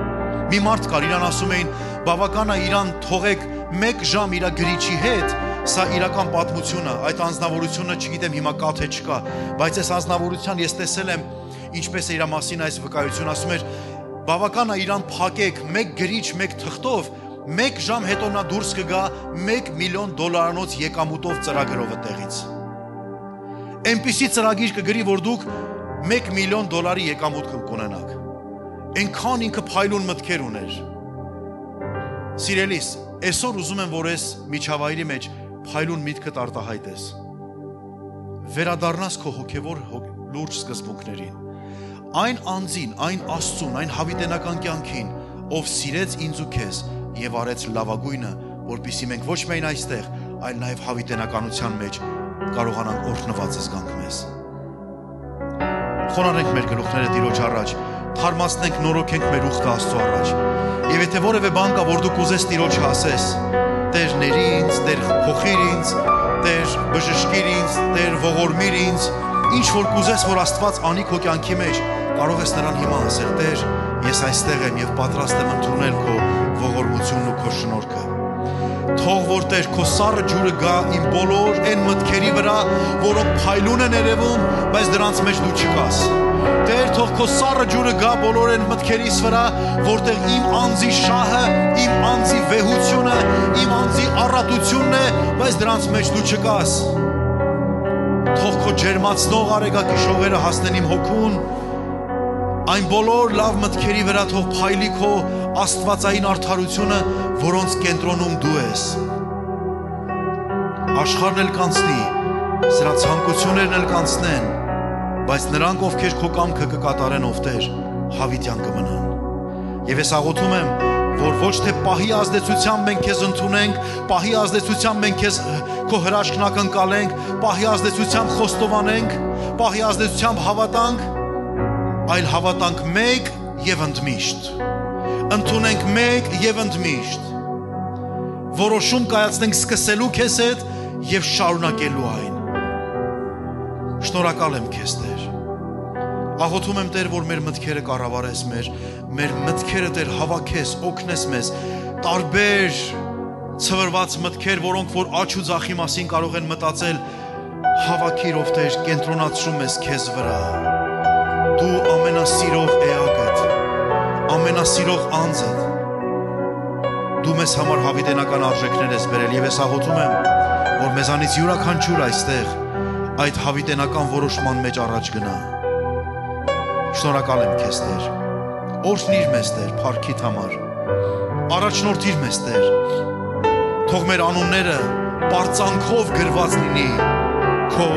Մի մարդ կար, իրան ասում էին, բավական է իրան թողեք 1 ժամ իր գրիչի հետ, սա իրական պատմություն է, այդ անձնավորությունը չգիտեմ հիմա կա թե չկա, բայց այս անձնավորության ես տեսել եմ, ինչպես է իր մասին այս վկայություն ասում էր, բավական է իրան փակեք 1 գրիչ 1 թղթով, 1 ժամ հետո նա դուրս կգա $1 միլիոն եկամուտով ծրագրով այդտեղից։ Այնպիսի ծրագիր կգրի, որ դուք $1 միլիոն եկամուտ կունենաք։ Այնքան ինքը փայլուն մտքեր ուներ։ Սիրելիս, այսօր ուզում եմ, որ ես միջավայրի մեջ փայլուն միտքդ արտահայտես։ Վերադառնաս քո հոգևոր լուրջ սկզբունքներին։ Այն անձին, այն Աստծուն, այն հավիտենական կյանքին, ով սիրեց ինձ ու քեզ եւ արեց լավագույնը, որպեսզի մենք ոչ միայն այստեղ, այլ նաեւ հավիտենականության մեջ կարողանանք օրհնված զգանք մեզ։ Խոնարհենք մեր գլուխները Տիրոջ առաջ, թարմացնենք, նորոգենք մեր ուխտը Աստծո առաջ։ Եվ եթե որևէ բան կա, որ դու կուզես Տիրոջ ասես, Տեր ների ինձ, Տեր փոխիր ինձ, Տեր բժշկիր ինձ, Տեր ողորմիր ինձ, ինչ որ կուզես, որ Աստված անի քո կյանքի մեջ, կարող ես նրան հիմա ասել, Տեր, ես այստեղ եմ եւ պատրաստ եմ ընդունել քո ողորմությունն ու քո շնորհքը։ Թող որ Տեր քո սառը ջուրը գա իմ բոլոր այն մտքերի վրա, որոնք փայլուն են երևում, բայց դրանց մեջ դու չկաս։ Տեր, թող քո սառը ջուրը գա բոլոր այն մտքերիս վրա, որտեղ իմ անձի շահը, իմ անձի վեհությունը, իմ անձի առատությունն է, բայց դրանց մեջ դու չկաս։ Թող քո ջերմացնող արեգակի շողերը հասնեն իմ հոգուն, այն բոլոր լավ մտքերի վրա թող փայլի քո աստվածային արդարությունը, որոնց կենտրոնում դու ես։ Աշխարհն էլ կանցնի, սրա ցանկություններն էլ կանցնեն, բայց նրանք, ովքեր քո կամքը կկատարեն, ով Տեր, հավիտյան կմնան։ Եվ ես աղոթում եմ, որ ոչ թե պահի ազդեցությամբ մենք քեզ ընդունենք, պահի ազդեցությամբ մենք քեզ քո հրաշքն ակնկալենք, պահի ազդեցությամբ խոստովանենք, պահի ազդեցությամբ հավատանք, այլ հավատանք մեկ եւ ընդմիշտ։ Ընդունենք մեկ եւ ընդմիշտ։ Որոշում կայացնենք սկսելու քեզ հետ եւ շարունակելու այն։ Շնորհակալ եմ քեզ, Տեր։ Աղոթում եմ, Տեր, որ մեր մտքերը կառավարես մեր մտքերը, Տեր, հավաքես, օգնես մեզ տարբեր ցվրված մտքեր, որոնք որ աչ ու ձախի մասին կարող են մտածել, հավաքիր, ով Տեր, կենտրոնացրում ես քեզ վրա։ Դու ամենասիրող էակդ, ամենասիրող անձդ, դու մեզ համար հավիտենական արժեքներ ես բերել եւ ես աղոթում եմ, որ մեզանից յուրաքանչյուր այստեղ այդ հավիտենական որոշման մեջ առաջ գնա։ Շնորհակալ եմ քեզ, Տեր։ Օրհնիր մեզ, Տեր, փառքիդ համար։ Առաջնորդիր մեզ, Տեր։ Թող մեր անունները բարձանքով գրված լինի քո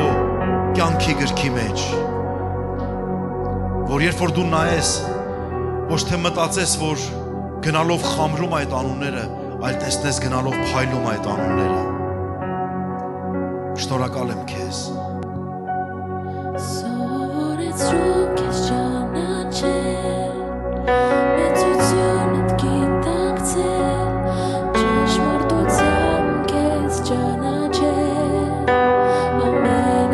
կյանքի գրքի մեջ։ Որ երբ որ դու նայես, ոչ թե մտածես, որ գնալով խամրում այդ անունները, այլ տեսնես գնալով փայլում այդ անունները։ Շնորհակալ եմ քեզ։ Սովորեցրու քեզ ճանաչել, մեծությունդ գիտակցել, ճշմարտությամբ քեզ ճանաչել, ամեն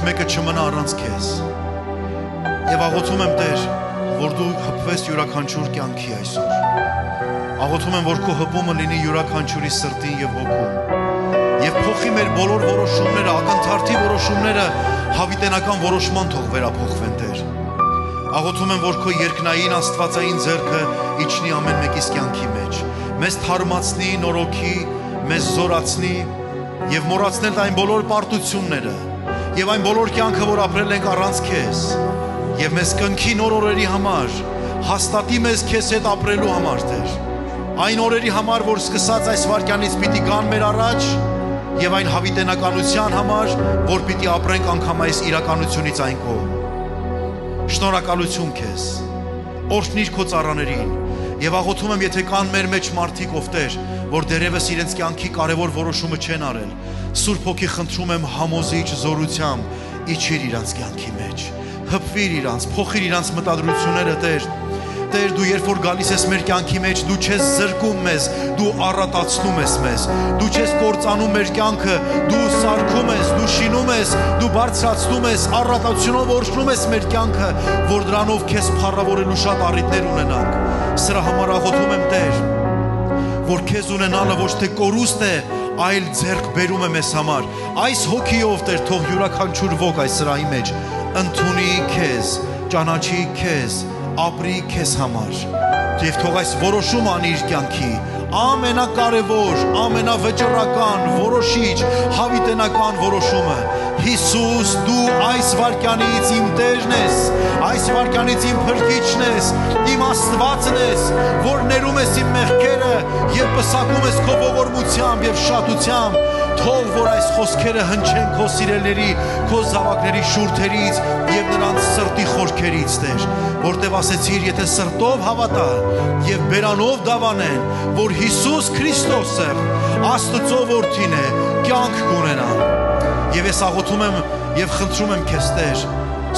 մեկը չմնա առանց քեզ։ Եվ աղոթում եմ Տեր, որ դու հպվես յուրաքանչյուր կյանքի այսօր։ Աղոթում եմ, որ քո հպումը լինի յուրաքանչյուրի սրտին եւ հոգում։ Եվ փոխի մեր բոլոր որոշումները, ակնթարթի որոշումները հավիտենական որոշման թող վերափոխվեն Տեր։ Աղոթում եմ, որ քո երկնային աստվածային ձեռքը իջնի ամեն մեկիս կյանքի մեջ, մեզ թարմացնի, նորոգի, մեզ զորացնի եւ մոռացնել այն բոլոր պարտությունները եւ այն բոլոր կյանքը, որ ապրել ենք առանց քեզ, եւ մեզ կնքի նոր օրերի համար, հաստատի մեզ քեզ հետ ապրելու համար Տեր։ Այն օրերի համար, որ սկսած այս վարքյանից պիտի գան մեր առաջ, եւ այն հավիտենականության համար, որ պիտի ապրենք անգամ այս իրականությունից այն կողմ։ Շնորհակալություն քեզ։ Օրհնիր քո ծառաներին եւ աղոթում եմ, եթե կան մեր մեջ մարդիկ ով Տեր, որ դերևս իրենց կյանքի կարևոր որոշումը չեն արել, Սուրբ Հոգի խնդրում եմ համոզիչ զորությամբ իջիր իրանց կյանքի մեջ, հպվիր իրանց, փոխիր իրանց մտադրությունները Տեր։ Տեր, դու երբ որ գալիս ես մեր կյանքի մեջ, դու չես զրկում մեզ, դու առատացնում ես մեզ, դու չես կործանում մեր կյանքը, դու սարքում ես, դու շինում ես, դու բարձրացնում ես, առատությունով օրհնում ես մեր կյանքը, որ դրանով քեզ փառավորելու շատ առիթներ ունենանք։ Սրա համար աղոթում եմ Տեր, որ քեզ ունենալը ոչ թե կորուստ է, այլ ձեռք բերում է մեզ համար։ Այս հոգիով Տեր, թող յուրաքանչյուր ոք այս սրահի մեջ ընդունի քեզ, ճանաչի քեզ, ապրի քեզ համար եւ թող այս որոշումը անի իր կյանքի ամենակարևոր, ամենավճռական, որոշիչ, հավիտենական որոշումը։ Հիսուս, դու այս վարքյանից իմ Տերն ես, այս վարքյանից իմ Փրկիչն ես, իմ Աստվածն ես, որ ներում ես իմ մեղքերը եւ պսակում ես քո ողորմությամբ եւ շատությամբ։ Թող որ այս խոսքերը հնչեն քո սիրելների, քո զավակների շուրթերից եւ նրանց սրտի խորքերից Տեր, որտեւ ասեցիր, եթե սրտով հավատա եւ բերանով դավանեն, որ Հիսուս Քրիստոսը Աստծո որդին է, կյանք կունենա։ Եվ ես աղոթում եմ եւ խնդրում եմ քեզ Տեր,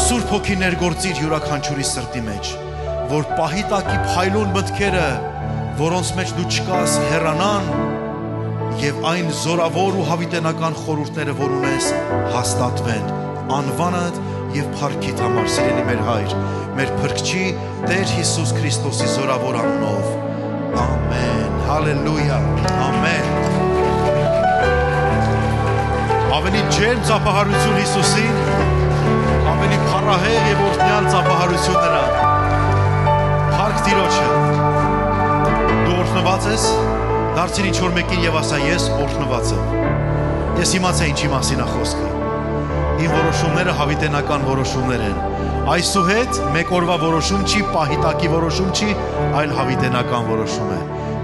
Սուրբ Հոգի ներգործիր յուրաքանչյուրի սրտի մեջ, որ պահի տակի փայլուն մտքերը, որոնց մեջ դու չկաս, հեռանան եւ այն զորավոր ու հավիտենական խորհուրդները, որ ունես, հաստատվեն անվանդ եւ փառքիդ համար, սիրելի մեր Հայր, մեր Փրկչի Տեր Հիսուս Քրիստոսի զորավոր անունով։ Ամեն, հալելույա, ամեն։ Ավելի ջերմ ծափահարություն Հիսուսին, ավելի փառահեղ եւ օրհնյալ ծափահարություն նրան։ Փառք Տիրոջը։ Դու օրհնված ես, դարձիր ինչ որ մեկին եւ ասա, ես օրհնված եմ։ Ես իմացա ինչի մասին է խոսքը։ Իմ որոշումները հավիտենական որոշումներ են։ Այսուհետ մեկ օրվա որոշում չի, պահի տակի որոշում չի, այլ հավիտենական որոշում է։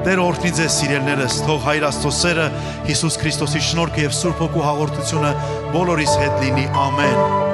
Տեր օրհնի ձեզ սիրելիներս, թող Հայր Աստծո սերը, Հիսուս Քրիստոսի շնորհքը եւ Սուրբ Հոգու հաղորդությունը բոլորիս հետ լինի։ Ամեն։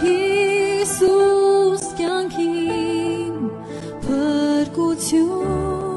Հիսուս կյանքին փրկություն